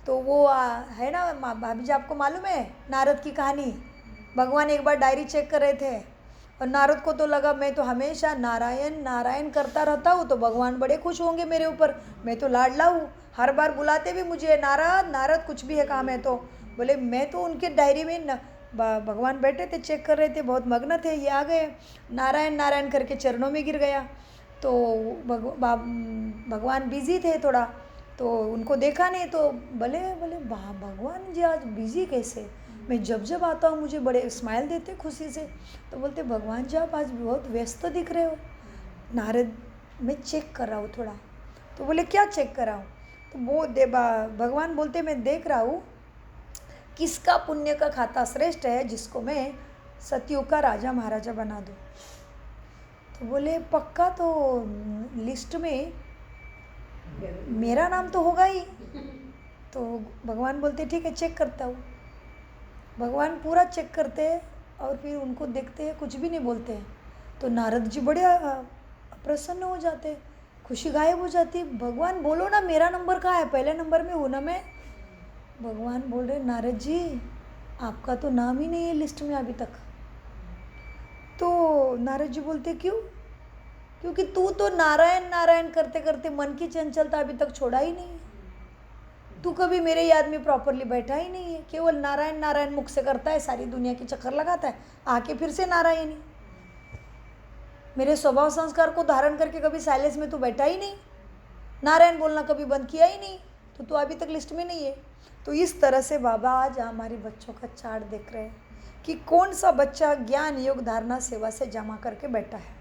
तो वो है ना भाभी जी, आपको मालूम है नारद की कहानी? भगवान एक बार डायरी चेक कर रहे थे और नारद को तो लगा मैं तो हमेशा नारायण नारायण करता रहता हूँ तो भगवान बड़े खुश होंगे मेरे ऊपर, मैं तो लाडला हूँ, हर बार बुलाते भी मुझे नारद नारद, कुछ भी है काम है तो। बोले मैं तो उनके डायरी में भगवान बैठे थे, चेक कर रहे थे, बहुत मग्न थे, ये आ गए नारायण नारायण करके चरणों में गिर गया। तो भगवान बिजी थे थोड़ा, तो उनको देखा नहीं तो बोले भगवान जी आज बिजी कैसे? मैं जब जब आता हूँ मुझे बड़े स्माइल देते खुशी से। तो बोलते भगवान जी आप आज बहुत व्यस्त दिख रहे हो। नारद मैं चेक कर रहा हूँ थोड़ा। तो बोले क्या चेक कर रहा हूँ? तो वो भगवान बोलते मैं देख रहा हूँ किसका पुण्य का खाता श्रेष्ठ है जिसको मैं सतयुग का राजा महाराजा बना दूँ। तो बोले पक्का तो लिस्ट में मेरा नाम तो होगा ही। तो भगवान बोलते ठीक है चेक करता हूँ। भगवान पूरा चेक करते हैं और फिर उनको देखते हैं, कुछ भी नहीं बोलते हैं। तो नारद जी बड़े प्रसन्न हो जाते, खुशी गायब हो जाती। भगवान बोलो ना मेरा नंबर कहाँ है? पहले नंबर में हूँ ना मैं। भगवान बोल रहे नारद जी आपका तो नाम ही नहीं है लिस्ट में अभी तक। तो नारद जी बोलते क्यों? क्योंकि तू तो नारायण नारायण करते करते मन की चंचलता अभी तक छोड़ा ही नहीं है। तू कभी मेरे याद में प्रॉपरली बैठा ही नहीं है, केवल नारायण नारायण मुख से करता है, सारी दुनिया की चक्कर लगाता है, आके फिर से नारायणी। मेरे स्वभाव संस्कार को धारण करके कभी साइलेंस में तू बैठा ही नहीं, नारायण बोलना कभी बंद किया ही नहीं, तो तू अभी तक लिस्ट में नहीं है। तो इस तरह से बाबा आज हमारे बच्चों का चार्ट देख रहे हैं कि कौन सा बच्चा ज्ञान योग धारणा सेवा से जमा करके बैठा है।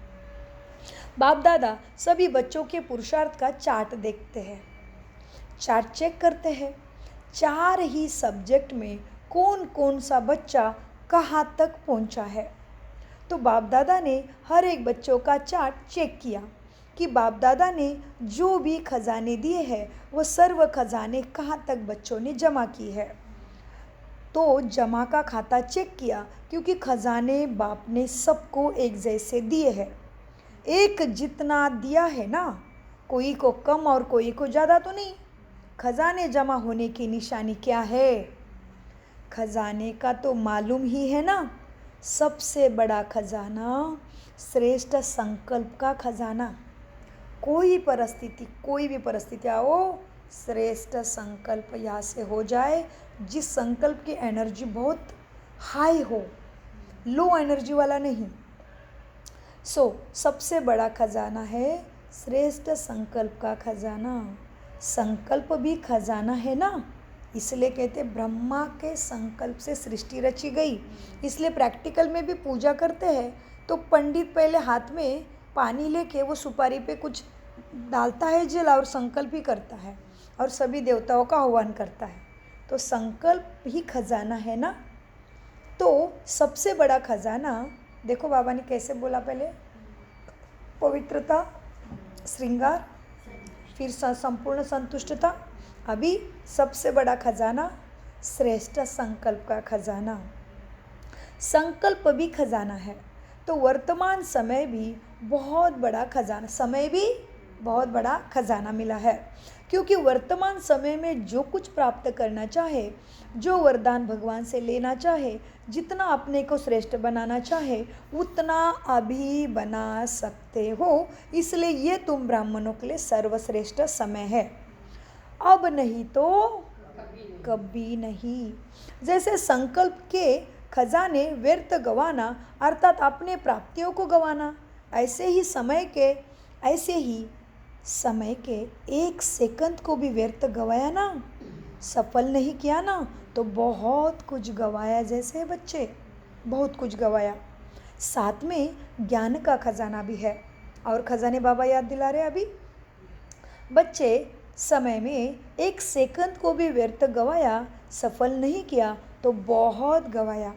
बाप दादा सभी बच्चों के पुरुषार्थ का चार्ट देखते हैं, चार्ट चेक करते हैं। 4 ही सब्जेक्ट में कौन कौन सा बच्चा कहाँ तक पहुँचा है। तो बाप दादा ने हर एक बच्चों का चार्ट चेक किया कि बाप दादा ने जो भी खजाने दिए हैं वो सर्व खजाने कहाँ तक बच्चों ने जमा की है। तो जमा का खाता चेक किया क्योंकि खजाने बाप ने सबको एक जैसे दिए हैं। एक जितना दिया है ना, कोई को कम और कोई को ज़्यादा तो नहीं। खजाने जमा होने की निशानी क्या है? खजाने का तो मालूम ही है ना, सबसे बड़ा खजाना श्रेष्ठ संकल्प का खजाना। कोई भी परिस्थिति आओ, श्रेष्ठ संकल्प यहाँ से हो जाए, जिस संकल्प की एनर्जी बहुत हाई हो, लो एनर्जी वाला नहीं। सबसे बड़ा खजाना है श्रेष्ठ संकल्प का खजाना। संकल्प भी खजाना है ना, इसलिए कहते ब्रह्मा के संकल्प से सृष्टि रची गई। इसलिए प्रैक्टिकल में भी पूजा करते हैं तो पंडित पहले हाथ में पानी लेके वो सुपारी पे कुछ डालता है जल और संकल्प ही करता है और सभी देवताओं का आह्वान करता है। तो संकल्प ही खजाना है ना। तो सबसे बड़ा खजाना देखो बाबा ने कैसे बोला, पहले पवित्रता, श्रृंगार, फिर संपूर्ण संतुष्टता, अभी सबसे बड़ा खजाना श्रेष्ठ संकल्प का खजाना। संकल्प भी खजाना है। तो वर्तमान समय भी बहुत बड़ा खजाना, समय भी बहुत बड़ा खजाना मिला है, क्योंकि वर्तमान समय में जो कुछ प्राप्त करना चाहे, जो वरदान भगवान से लेना चाहे, जितना अपने को श्रेष्ठ बनाना चाहे उतना अभी बना सकते हो। इसलिए ये तुम ब्राह्मणों के लिए सर्वश्रेष्ठ समय है, अब नहीं तो कभी नहीं। जैसे संकल्प के खजाने व्यर्थ गवाना अर्थात अपने प्राप्तियों को गवाना, ऐसे ही समय के एक सेकंड को भी व्यर्थ गवाया ना, सफल नहीं किया ना, तो बहुत कुछ गवाया। जैसे बच्चे बहुत कुछ गवाया। साथ में ज्ञान का खजाना भी है। और खजाने बाबा याद दिला रहे अभी, बच्चे समय में एक सेकंड को भी व्यर्थ गवाया, सफल नहीं किया तो बहुत गवाया।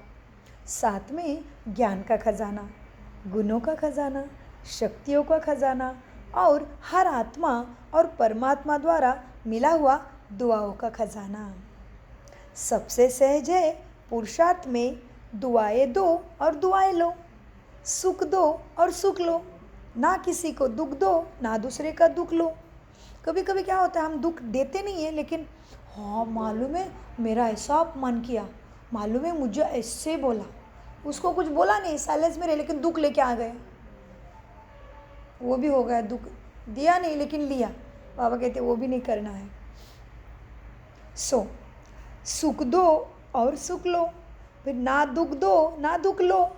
साथ में ज्ञान का खजाना, गुणों का खजाना, शक्तियों का खजाना और हर आत्मा और परमात्मा द्वारा मिला हुआ दुआओं का खजाना। सबसे सहज है पुरुषार्थ में दुआएं दो और दुआएं लो, सुख दो और सुख लो, ना किसी को दुख दो ना दूसरे का दुख लो। कभी कभी क्या होता है, हम दुख देते नहीं है, लेकिन हाँ मालूम है मेरा ऐसा अपमान किया, मालूम है मुझे ऐसे बोला, उसको कुछ बोला नहीं, साइलेंस में रहे, लेकिन दुख लेके आ गए। वो भी हो गया, दुख दिया नहीं लेकिन लिया। बाबा कहते वो भी नहीं करना है। सुख दो और सुख लो, फिर ना दुख दो ना दुख लो।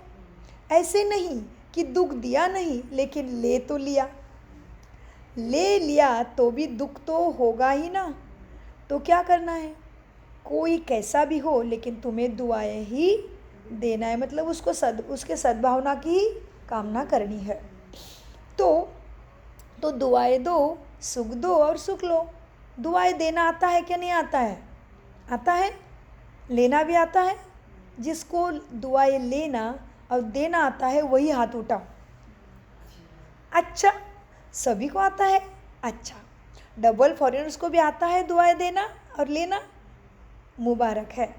ऐसे नहीं कि दुख दिया नहीं लेकिन ले तो लिया, ले लिया तो भी दुख तो होगा ही ना। तो क्या करना है, कोई कैसा भी हो लेकिन तुम्हें दुआएं ही देना है, मतलब उसके सद्भावना की कामना करनी है। तो दुआएं दो, सुख दो और सुख लो। दुआएं देना आता है क्या नहीं आता है? आता है। लेना भी आता है। जिसको दुआएं लेना और देना आता है वही हाथ उठाओ। अच्छा, सभी को आता है। अच्छा, डबल फॉरेनर्स को भी आता है दुआएं देना और लेना, मुबारक है।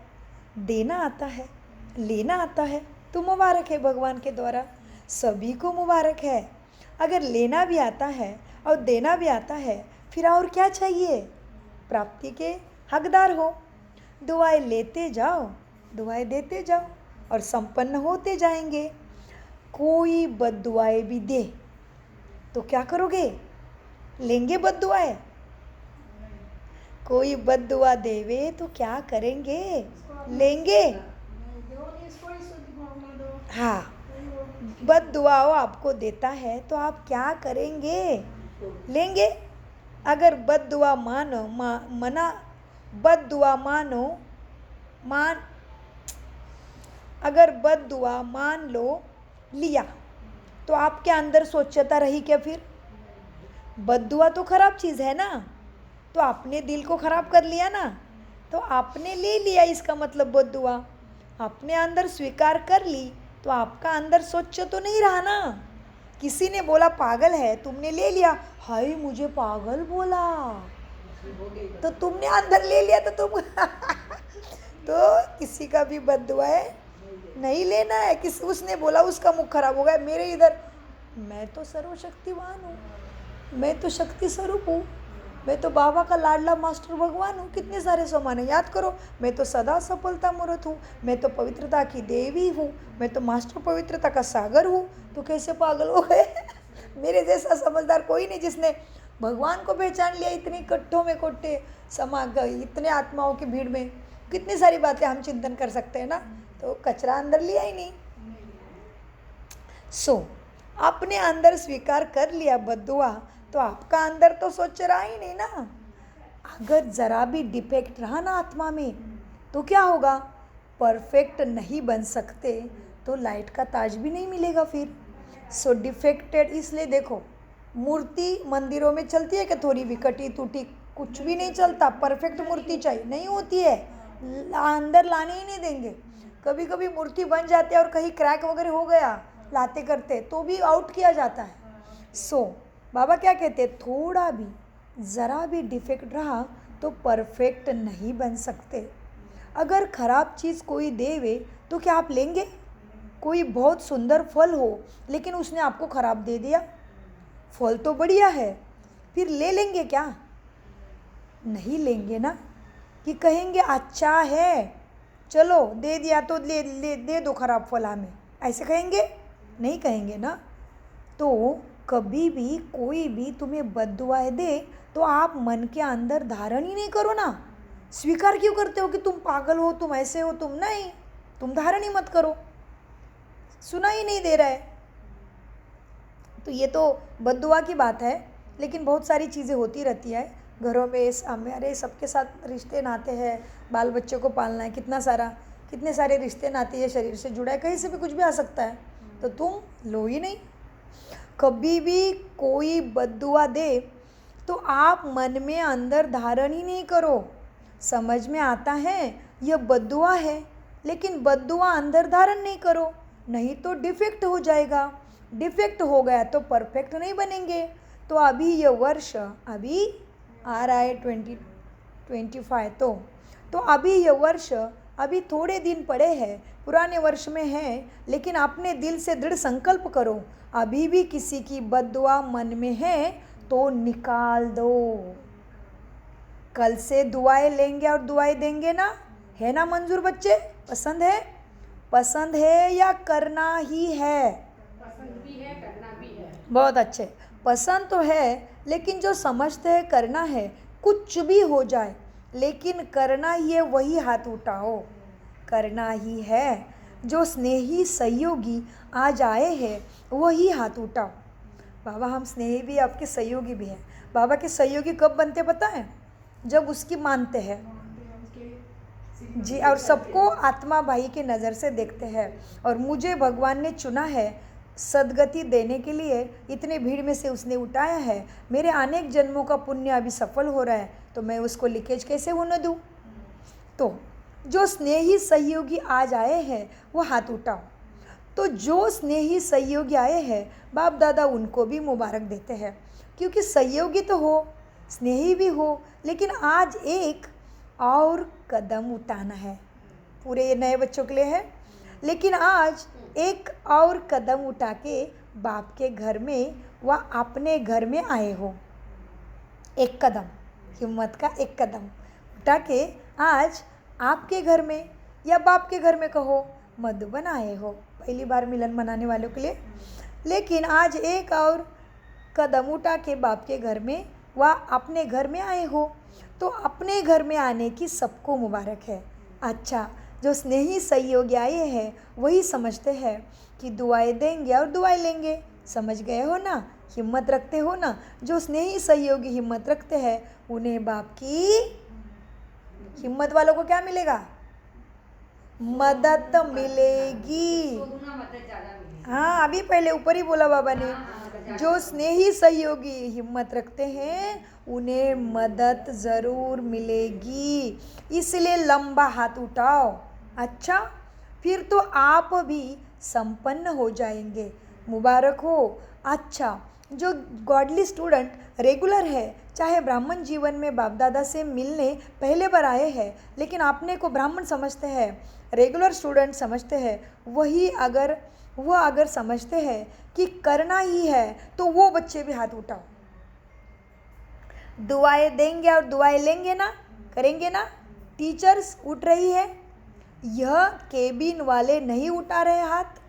देना आता है, लेना आता है तो मुबारक है, भगवान के द्वारा सभी को मुबारक है। अगर लेना भी आता है और देना भी आता है फिर और क्या चाहिए? प्राप्ति के हकदार हो। दुआएं लेते जाओ, दुआएं देते जाओ और संपन्न होते जाएंगे। कोई बद्दुआएं भी दे तो क्या करोगे? लेंगे बद्दुआएं? कोई बद्दुआ देवे तो क्या करेंगे? लेंगे। हाँ, बद्दुआओं आपको देता है तो आप क्या करेंगे? लेंगे। अगर बद्दुआ अगर बद्दुआ मान लो लिया तो आपके अंदर स्वच्छता रही क्या? फिर बद्दुआ तो खराब चीज़ है ना, तो आपने दिल को खराब कर लिया ना, तो आपने ले लिया, इसका मतलब बद्दुआ आपने अंदर स्वीकार कर ली तो आपका अंदर स्वच्छ तो नहीं रहा ना। किसी ने बोला पागल है, तुमने ले लिया, हाय मुझे पागल बोला, तो तुमने अंदर ले लिया, तो तुम तो किसी का भी बद्दुआएं नहीं लेना है। किसी उसने बोला उसका मुख खराब हो गया, मेरे इधर मैं तो सर्वशक्तिवान हूँ, मैं तो शक्ति स्वरूप हूँ, मैं तो बाबा का लाडला मास्टर भगवान हूँ, कितने सारे समाने याद करो, मैं तो सदा सफलता मूर्त हूँ, मैं तो पवित्रता की देवी हूँ, मैं तो मास्टर पवित्रता का सागर हूँ। तो कैसे पागल हो गए? मेरे जैसा समझदार कोई नहीं जिसने भगवान को पहचान लिया। इतनी कट्ठों में कोट्टे समा गए, इतने आत्माओं की भीड़ में कितनी सारी बातें हम चिंतन कर सकते हैं ना। तो कचरा अंदर लिया ही नहीं। अपने अंदर स्वीकार कर लिया बद्दुआ, तो आपका अंदर तो स्वच्छ रहा ही नहीं ना। अगर जरा भी डिफेक्ट रहा ना आत्मा में, तो क्या होगा? परफेक्ट नहीं बन सकते तो लाइट का ताज भी नहीं मिलेगा फिर। डिफेक्टेड, इसलिए देखो मूर्ति मंदिरों में चलती है कि थोड़ी भी कटी टूटी, कुछ भी नहीं चलता। परफेक्ट मूर्ति चाहिए, नहीं होती है, अंदर लाने ही नहीं देंगे। कभी कभी मूर्ति बन जाती है और कहीं क्रैक वगैरह हो गया लाते करते तो भी आउट किया जाता है। बाबा क्या कहते हैं, थोड़ा भी ज़रा भी डिफेक्ट रहा तो परफेक्ट नहीं बन सकते। अगर ख़राब चीज़ कोई देवे तो क्या आप लेंगे? कोई बहुत सुंदर फल हो लेकिन उसने आपको ख़राब दे दिया, फल तो बढ़िया है, फिर ले लेंगे क्या? नहीं लेंगे ना। कि कहेंगे अच्छा है चलो दे दिया तो दे दो ख़राब फल हमें, ऐसे कहेंगे? नहीं कहेंगे ना। तो कभी भी कोई भी तुम्हें बद्दुआएं दे तो आप मन के अंदर धारण ही नहीं करो ना। स्वीकार क्यों करते हो कि तुम पागल हो, तुम ऐसे हो, तुम नहीं, तुम धारण ही मत करो, सुना ही नहीं दे रहा है। तो ये तो बद्दुआ की बात है, लेकिन बहुत सारी चीज़ें होती रहती है घरों में। हमारे सबके साथ रिश्ते नाते हैं, बाल बच्चों को पालना है, कितने सारे रिश्ते नाते हैं, शरीर से जुड़ा है, कहीं से भी कुछ भी आ सकता है। तो तुम लो ही नहीं। कभी भी कोई बद्दुआ दे तो आप मन में अंदर धारण ही नहीं करो। समझ में आता है यह बद्दुआ है, लेकिन बद्दुआ अंदर धारण नहीं करो, नहीं तो डिफेक्ट हो जाएगा। डिफेक्ट हो गया तो परफेक्ट नहीं बनेंगे। तो अभी यह वर्ष अभी आ रहा है 2025, तो अभी यह वर्ष अभी थोड़े दिन पड़े हैं, पुराने वर्ष में है, लेकिन अपने दिल से दृढ़ संकल्प करो। अभी भी किसी की बद्दुआ मन में है तो निकाल दो। कल से दुआएं लेंगे और दुआएं देंगे ना, है ना मंजूर बच्चे? पसंद है या करना ही है? पसंद भी है, करना भी है। बहुत अच्छे। पसंद तो है, लेकिन जो समझते हैं करना है, कुछ भी हो जाए लेकिन करना ही है, वही हाथ उठाओ। करना ही है। जो स्नेही सहयोगी आज आए हैं वही हाथ उठाओ। बाबा हम स्नेही भी, आपके सहयोगी भी हैं। बाबा के सहयोगी कब बनते पता है? जब उसकी मानते हैं जी, और सबको आत्मा भाई की नज़र से देखते हैं। और मुझे भगवान ने चुना है सदगति देने के लिए, इतने भीड़ में से उसने उठाया है, मेरे अनेक जन्मों का पुण्य अभी सफल हो रहा है, तो मैं उसको लीकेज कैसे होने दूँ? तो जो स्नेही सहयोगी आज आए हैं वो हाथ उठाओ। तो जो स्नेही सहयोगी आए हैं बाप दादा उनको भी मुबारक देते हैं, क्योंकि सहयोगी तो हो, स्नेही भी हो, लेकिन आज एक और कदम उठाना है। पूरे ये नए बच्चों के लिए है, लेकिन आज एक और कदम उठा के बाप के घर में व अपने घर में आए हो। एक कदम, हिम्मत का एक कदम उठा के आज आपके घर में या बाप के घर में कहो मधुबन आए हो, पहली बार मिलन मनाने वालों के लिए। लेकिन आज एक और कदम उठा के बाप के घर में व अपने घर में आए हो, तो अपने घर में आने की सबको मुबारक है। अच्छा, जो स्नेही सहयोगी आए हैं वही समझते हैं कि दुआएं देंगे और दुआएं लेंगे। समझ गए हो ना? हिम्मत रखते हो ना? जो स्नेही सहयोगी हिम्मत रखते हैं उन्हें बाप की हिम्मत वालों को क्या मिलेगा? मदद मिलेगी। गुना मदद ज़्यादा मिलेगी। हाँ, अभी पहले ऊपर ही बोला बाबा ने, जो स्नेही सहयोगी हिम्मत रखते हैं उन्हें मदद ज़रूर मिलेगी। इसलिए लंबा हाथ उठाओ। अच्छा, फिर तो आप भी संपन्न हो जाएंगे। मुबारक हो। अच्छा, जो गॉडली स्टूडेंट रेगुलर है, चाहे ब्राह्मण जीवन में बाप दादा से मिलने पहले बार आए हैं, लेकिन अपने को ब्राह्मण समझते हैं, रेगुलर स्टूडेंट समझते हैं, वह अगर समझते हैं कि करना ही है, तो वो बच्चे भी हाथ उठाओ। दुआएं देंगे और दुआएं लेंगे ना, करेंगे ना। टीचर्स उठ रही है, यह केबिन वाले नहीं उठा रहे हाथ।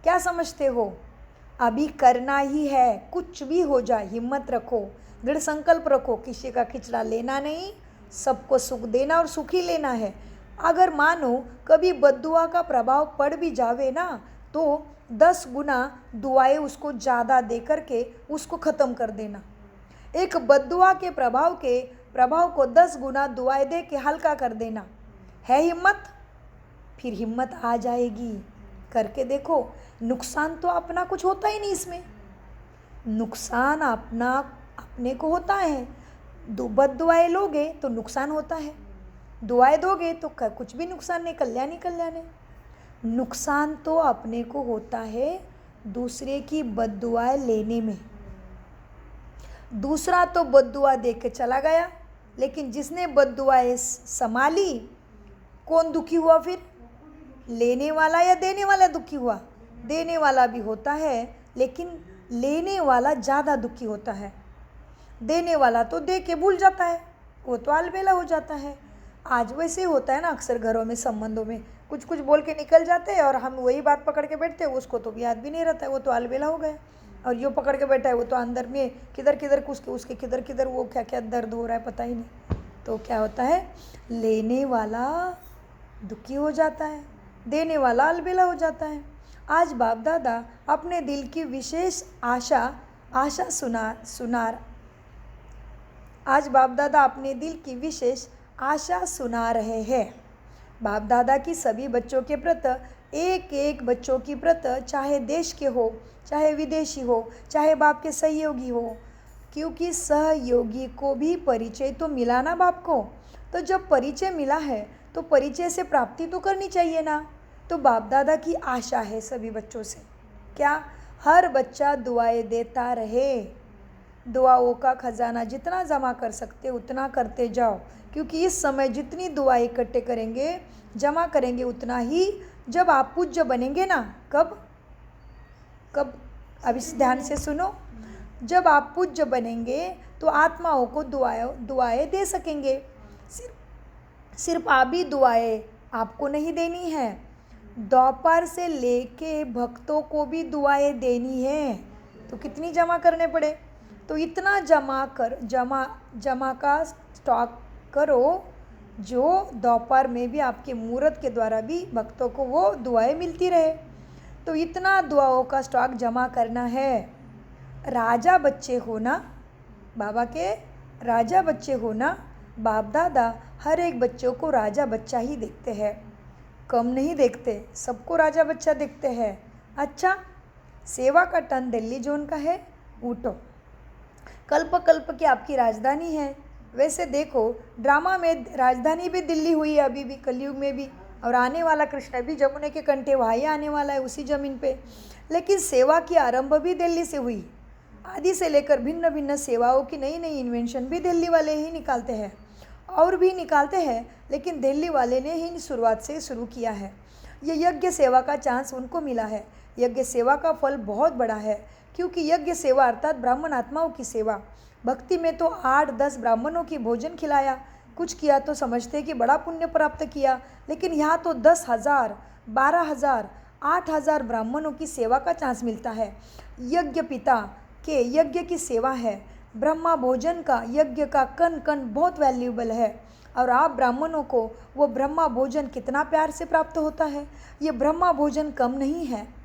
क्या समझते हो? अभी करना ही है, कुछ भी हो जाए, हिम्मत रखो, दृढ़ संकल्प रखो, किसी का खिचड़ा लेना नहीं, सबको सुख देना और सुख ही लेना है। अगर मानो कभी बद्दुआ का प्रभाव पड़ भी जावे ना, तो 10 गुना दुआएं उसको ज़्यादा दे करके उसको ख़त्म कर देना। एक बद्दुआ के प्रभाव को 10 गुना दुआएं दे के हल्का कर देना। है हिम्मत? फिर हिम्मत आ जाएगी। करके देखो। नुकसान तो अपना कुछ होता ही नहीं इसमें, नुकसान अपने को होता है। बद दुआएं लोगे तो नुकसान होता है, दुआएं दोगे तो कुछ भी नुकसान नहीं, कल्याण ही कल्याण है। नुकसान तो अपने को होता है दूसरे की बद दुआएं लेने में। दूसरा तो बद दुआ दे के चला गया, लेकिन जिसने बद दुआएं संभाली, कौन दुखी हुआ फिर? लेने वाला या देने वाला दुखी हुआ? देने वाला भी होता है, लेकिन लेने वाला ज़्यादा दुखी होता है। देने वाला तो दे के भूल जाता है, वो तो अलबेला हो जाता है। आज वैसे होता है ना, अक्सर घरों में, संबंधों में कुछ कुछ बोल के निकल जाते हैं और हम वही बात पकड़ के बैठते हैं, उसको तो याद भी नहीं रहता है, वो तो अलबेला हो गया। और यो पकड़ के बैठा है, वो तो अंदर में किधर किधर उसके किधर किधर वो क्या क्या दर्द हो रहा है पता ही नहीं। तो क्या होता है, लेने वाला दुखी हो जाता है, देने वाला अलबेला हो जाता है। आज बाप दादा अपने दिल की विशेष आज बाप दादा अपने दिल की विशेष आशा सुना रहे हैं। बाप दादा की सभी बच्चों के प्रति, एक एक बच्चों की प्रति, चाहे देश के हो, चाहे विदेशी हो, चाहे बाप के सहयोगी हो, क्योंकि सहयोगी को भी परिचय तो मिला ना बाप को। तो जब परिचय मिला है तो परिचय से प्राप्ति तो करनी चाहिए ना। तो बाप दादा की आशा है सभी बच्चों से, क्या? हर बच्चा दुआएं देता रहे। दुआओं का खजाना जितना जमा कर सकते उतना करते जाओ, क्योंकि इस समय जितनी दुआएं इकट्ठे करेंगे, जमा करेंगे, उतना ही जब आप पूज्य बनेंगे ना, कब? अब इस ध्यान से सुनो। जब आप पूज्य बनेंगे तो आत्माओं को दुआएं दे सकेंगे। सिर्फ आप ही दुआएं आपको नहीं देनी है, दोपहर से लेके भक्तों को भी दुआएं देनी है। तो कितनी जमा करने पड़े? तो इतना जमा का स्टॉक करो, जो दोपहर में भी आपके मुहूर्त के द्वारा भी भक्तों को वो दुआएं मिलती रहे। तो इतना दुआओं का स्टॉक जमा करना है। राजा बच्चे हो ना, बाबा के राजा बच्चे हो ना। बाप दादा हर एक बच्चों को राजा बच्चा ही देखते हैं, कम नहीं देखते, सबको राजा बच्चा देखते हैं। अच्छा, सेवा का टन दिल्ली जोन का है, उठो। कल्प कल्प की आपकी राजधानी है। वैसे देखो, ड्रामा में राजधानी भी दिल्ली हुई है अभी भी, कलयुग में भी, और आने वाला कृष्ण भी जमुने के कंठे वहाँ ही आने वाला है, उसी ज़मीन पे। लेकिन सेवा की आरंभ भी दिल्ली से हुई। आदि से लेकर भिन्न भिन्न सेवाओं की नई नई इन्वेंशन भी दिल्ली वाले ही निकालते हैं, और भी निकालते हैं, लेकिन दिल्ली वाले ने ही शुरुआत से शुरू किया है। ये यज्ञ सेवा का चांस उनको मिला है। यज्ञ सेवा का फल बहुत बड़ा है, क्योंकि यज्ञ सेवा अर्थात ब्राह्मण आत्माओं की सेवा। भक्ति में तो 8-10 ब्राह्मणों की भोजन खिलाया, कुछ किया तो समझते कि बड़ा पुण्य प्राप्त किया, लेकिन यहाँ तो 10,000, 12,000, 8,000 ब्राह्मणों की सेवा का चांस मिलता है। यज्ञ पिता के यज्ञ की सेवा है। ब्रह्मा भोजन का, यज्ञ का कण कण बहुत वैल्यूएबल है, और आप ब्राह्मणों को वो ब्रह्मा भोजन कितना प्यार से प्राप्त होता है। ये ब्रह्मा भोजन कम नहीं है,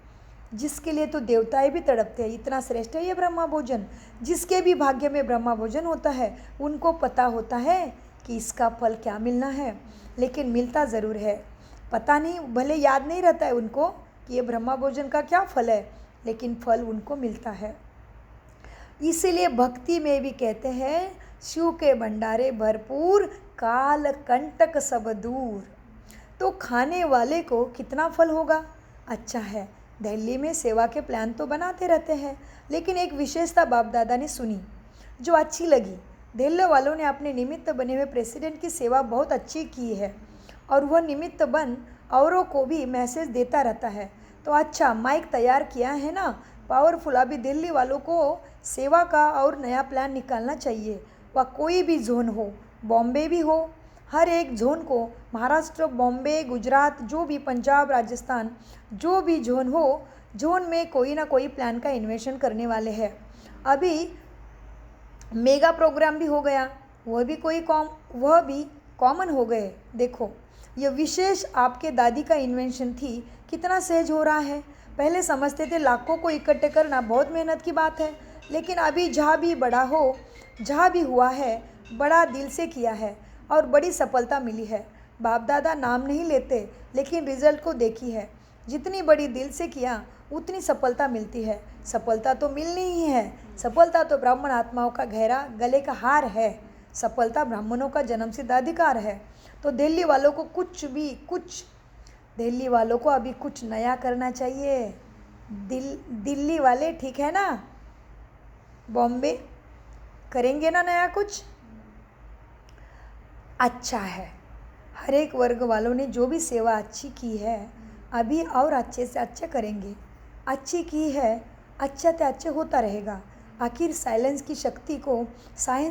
जिसके लिए तो देवताएं भी तड़पते हैं, इतना श्रेष्ठ है ये ब्रह्मा भोजन। जिसके भी भाग्य में ब्रह्मा भोजन होता है, उनको पता होता है कि इसका फल क्या मिलना है, लेकिन मिलता ज़रूर है। पता नहीं, भले याद नहीं रहता है उनको कि ये ब्रह्मा भोजन का क्या फल है, लेकिन फल उनको मिलता है। इसीलिए भक्ति में भी कहते हैं, शिव के भंडारे भरपूर, काल कंटक सब दूर। तो खाने वाले को कितना फल होगा? अच्छा है, दिल्ली में सेवा के प्लान तो बनाते रहते हैं, लेकिन एक विशेषता बाप दादा ने सुनी जो अच्छी लगी। दिल्ली वालों ने अपने निमित्त बने हुए प्रेसिडेंट की सेवा बहुत अच्छी की है और वह निमित्त बन औरों को भी मैसेज देता रहता है। तो अच्छा माइक तैयार किया है ना, पावरफुल। अभी दिल्ली वालों को सेवा का और नया प्लान निकालना चाहिए। वह कोई भी जोन हो, बॉम्बे भी हो, हर एक जोन को, महाराष्ट्र, बॉम्बे, गुजरात, जो भी, पंजाब, राजस्थान, जो भी जोन हो, जोन में कोई ना कोई प्लान का इन्वेशन करने वाले हैं। अभी मेगा प्रोग्राम भी हो गया, वह भी कॉमन हो गए। देखो यह विशेष आपके दादी का इन्वेंशन थी, कितना सहज हो रहा है। पहले समझते थे लाखों को इकट्ठे करना बहुत मेहनत की बात है, लेकिन अभी जहाँ भी बड़ा हो, जहाँ भी हुआ है, बड़ा दिल से किया है और बड़ी सफलता मिली है। बाप दादा नाम नहीं लेते, लेकिन रिजल्ट को देखी है। जितनी बड़ी दिल से किया उतनी सफलता मिलती है। सफलता तो मिलनी ही है। सफलता तो ब्राह्मण आत्माओं का गहरा गले का हार है। सफलता ब्राह्मणों का जन्मसिद्ध अधिकार है। तो दिल्ली वालों को अभी कुछ नया करना चाहिए। दिल्ली वाले ठीक है ना, बॉम्बे करेंगे ना नया कुछ, अच्छा है। हर एक वर्ग वालों ने जो भी सेवा अच्छी की है, अभी और अच्छे से अच्छा करेंगे। अच्छी की है, अच्छा से अच्छा होता रहेगा। आखिर साइंस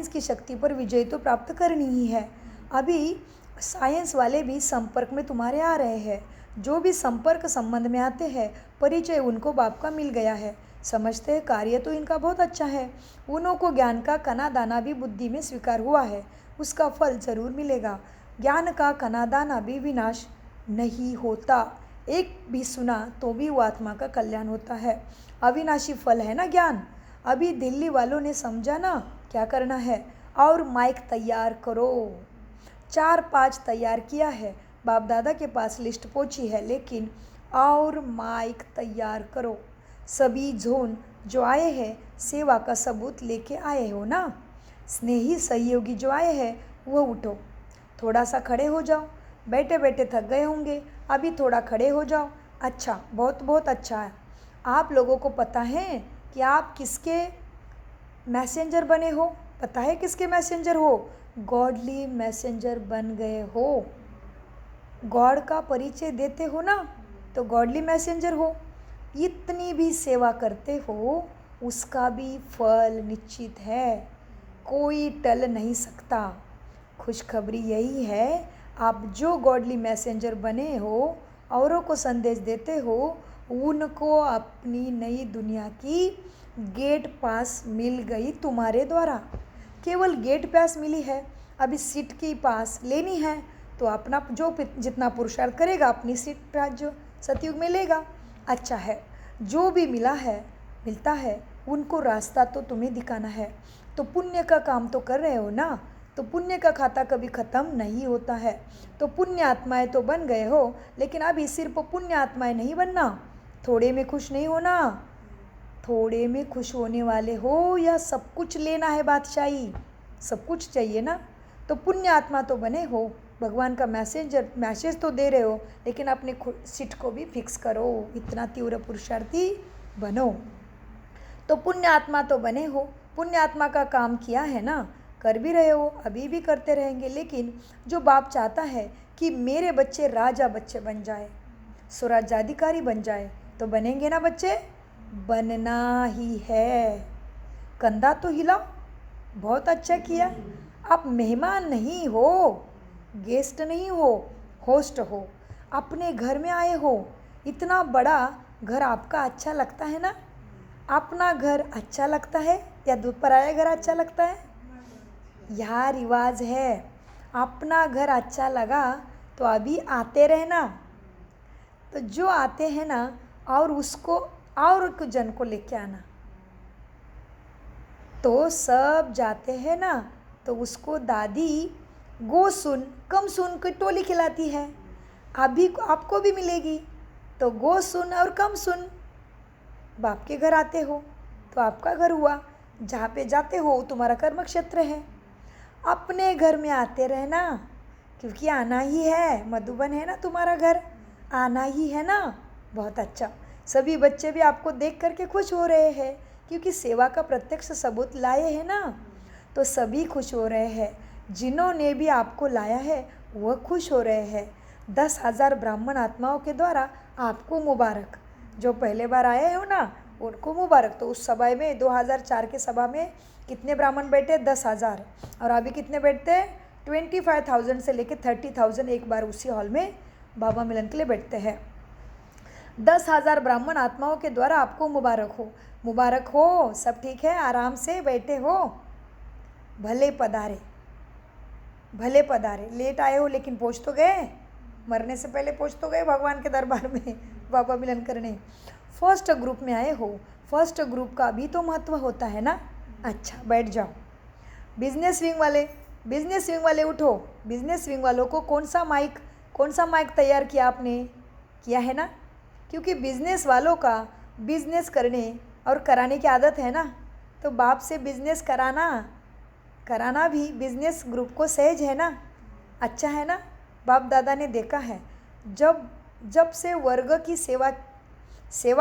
की शक्ति पर विजय तो प्राप्त करनी ही है। अभी साइंस वाले भी संपर्क में तुम्हारे आ रहे हैं। जो भी संपर्क संबंध में आते हैं, परिचय उनको बाप का मिल गया है। समझते हैं कार्य तो इनका बहुत अच्छा है। उन्हों को ज्ञान का कना दाना भी बुद्धि में स्वीकार हुआ है, उसका फल जरूर मिलेगा। ज्ञान का कना दाना भी विनाश नहीं होता, एक भी सुना तो भी वो आत्मा का कल्याण होता है। अविनाशी फल है ना ज्ञान। अभी दिल्ली वालों ने समझा ना क्या करना है। और माइक तैयार करो। 4-5 तैयार किया है, बाप दादा के पास लिस्ट पहुंची है, लेकिन और माइक तैयार करो। सभी जोन जो आए हैं सेवा का सबूत लेके आए हो ना। स्नेही सहयोगी जो आए हैं वह उठो, थोड़ा सा खड़े हो जाओ। बैठे बैठे थक गए होंगे, अभी थोड़ा खड़े हो जाओ। अच्छा, बहुत बहुत अच्छा है। आप लोगों को पता है कि आप किसके मैसेंजर बने हो? पता है किसके मैसेंजर हो? गॉडली मैसेंजर बन गए हो। गॉड का परिचय देते हो ना, तो गॉडली मैसेंजर हो। इतनी भी सेवा करते हो, उसका भी फल निश्चित है, कोई टल नहीं सकता। खुशखबरी यही है, आप जो गॉडली मैसेंजर बने हो, औरों को संदेश देते हो, उनको अपनी नई दुनिया की गेट पास मिल गई तुम्हारे द्वारा। केवल गेट पास मिली है, अभी सीट की पास लेनी है। तो अपना जो जितना पुरुषार्थ करेगा, अपनी सीट पास जो सतयुग में लेगा। अच्छा है, जो भी मिलता है, उनको रास्ता तो तुम्हें दिखाना है। तो पुण्य का काम तो कर रहे हो ना, तो पुण्य का खाता कभी ख़त्म नहीं होता है। तो पुण्य आत्माएँ तो बन गए हो, लेकिन अभी सिर्फ पुण्य आत्माएँ नहीं बनना, थोड़े में खुश नहीं होना। थोड़े में खुश होने वाले हो या सब कुछ लेना है बादशाही? सब कुछ चाहिए ना। तो पुण्य आत्मा तो बने हो, भगवान का मैसेज तो दे रहे हो, लेकिन अपने सीट को भी फिक्स करो, इतना तीव्र पुरुषार्थी बनो। तो पुण्य आत्मा तो बने हो, पुण्य आत्मा का काम किया है ना, कर भी रहे हो, अभी भी करते रहेंगे। लेकिन जो बाप चाहता है कि मेरे बच्चे राजा बच्चे बन जाए, स्वराज्याधिकारी बन जाए, तो बनेंगे ना बच्चे? बनना ही है। कंधा तो हिलाओ, बहुत अच्छा किया। आप मेहमान नहीं हो, गेस्ट नहीं हो, होस्ट हो। अपने घर में आए हो, इतना बड़ा घर आपका अच्छा लगता है ना? अपना घर अच्छा लगता है या दूध पर आया घर अच्छा लगता है? यह रिवाज है। अपना घर अच्छा लगा तो अभी आते रहना। तो जो आते हैं ना, और उसको और कुछ जन को लेके आना। तो सब जाते हैं ना, तो उसको दादी गो सुन कम सुन की टोली खिलाती है। अभी आपको भी मिलेगी। तो गो सुन और कम सुन। बाप के घर आते हो तो आपका घर हुआ, जहाँ पे जाते हो तुम्हारा कर्म क्षेत्र है। अपने घर में आते रहना, क्योंकि आना ही है। मधुबन है ना तुम्हारा घर, आना ही है ना। बहुत अच्छा, सभी बच्चे भी आपको देख करके खुश हो रहे हैं, क्योंकि सेवा का प्रत्यक्ष सबूत लाए हैं ना, तो सभी खुश हो रहे हैं। जिन्होंने भी आपको लाया है वह खुश हो रहे हैं। 10,000 ब्राह्मण आत्माओं के द्वारा आपको मुबारक। जो पहले बार आए हो ना उनको मुबारक। तो उस सभा में 2004 के सभा में कितने ब्राह्मण बैठे? 10,000। और अभी कितने बैठते हैं? 25,000 से लेकर 30,000 एक बार उसी हॉल में बाबा मिलन के लिए बैठते हैं। 10,000 ब्राह्मण आत्माओं के द्वारा आपको मुबारक हो। मुबारक हो। सब ठीक है? आराम से बैठे हो? भले पधारे, भले पधारे। लेट आए हो लेकिन पहुँच तो गए, मरने से पहले पहुँच तो गए भगवान के दरबार में बाबा मिलन करने। फर्स्ट ग्रुप में आए हो, फर्स्ट ग्रुप का भी तो महत्व होता है ना। अच्छा, बैठ जाओ। बिजनेस विंग वाले उठो। बिजनेस विंग वालों को कौन सा माइक तैयार किया आपने? किया है ना, क्योंकि बिजनेस वालों का बिजनेस करने और कराने की आदत है ना, तो बाप से बिजनेस कराना भी बिजनेस ग्रुप को सहज है ना, अच्छा है ना। बाप दादा ने देखा है जब से वर्ग की सेवा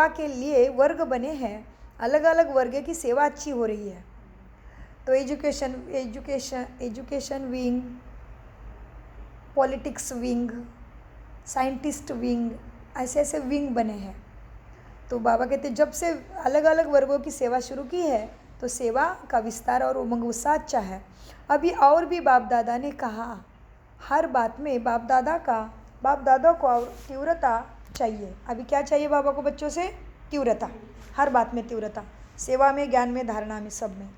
के लिए वर्ग बने हैं, अलग अलग वर्ग की सेवा अच्छी हो रही है। तो education wing, politics wing, scientist wing, ऐसे विंग बने हैं। तो बाबा कहते जब से अलग अलग वर्गों की सेवा शुरू की है तो सेवा का विस्तार और उमंग उत्साह अच्छा है। अभी और भी बाप दादा ने कहा, हर बात में बाप दादा को और तीव्रता चाहिए। अभी क्या चाहिए बाबा को बच्चों से? तीव्रता। हर बात में तीव्रता, सेवा में, ज्ञान में, धारणा में, सब में।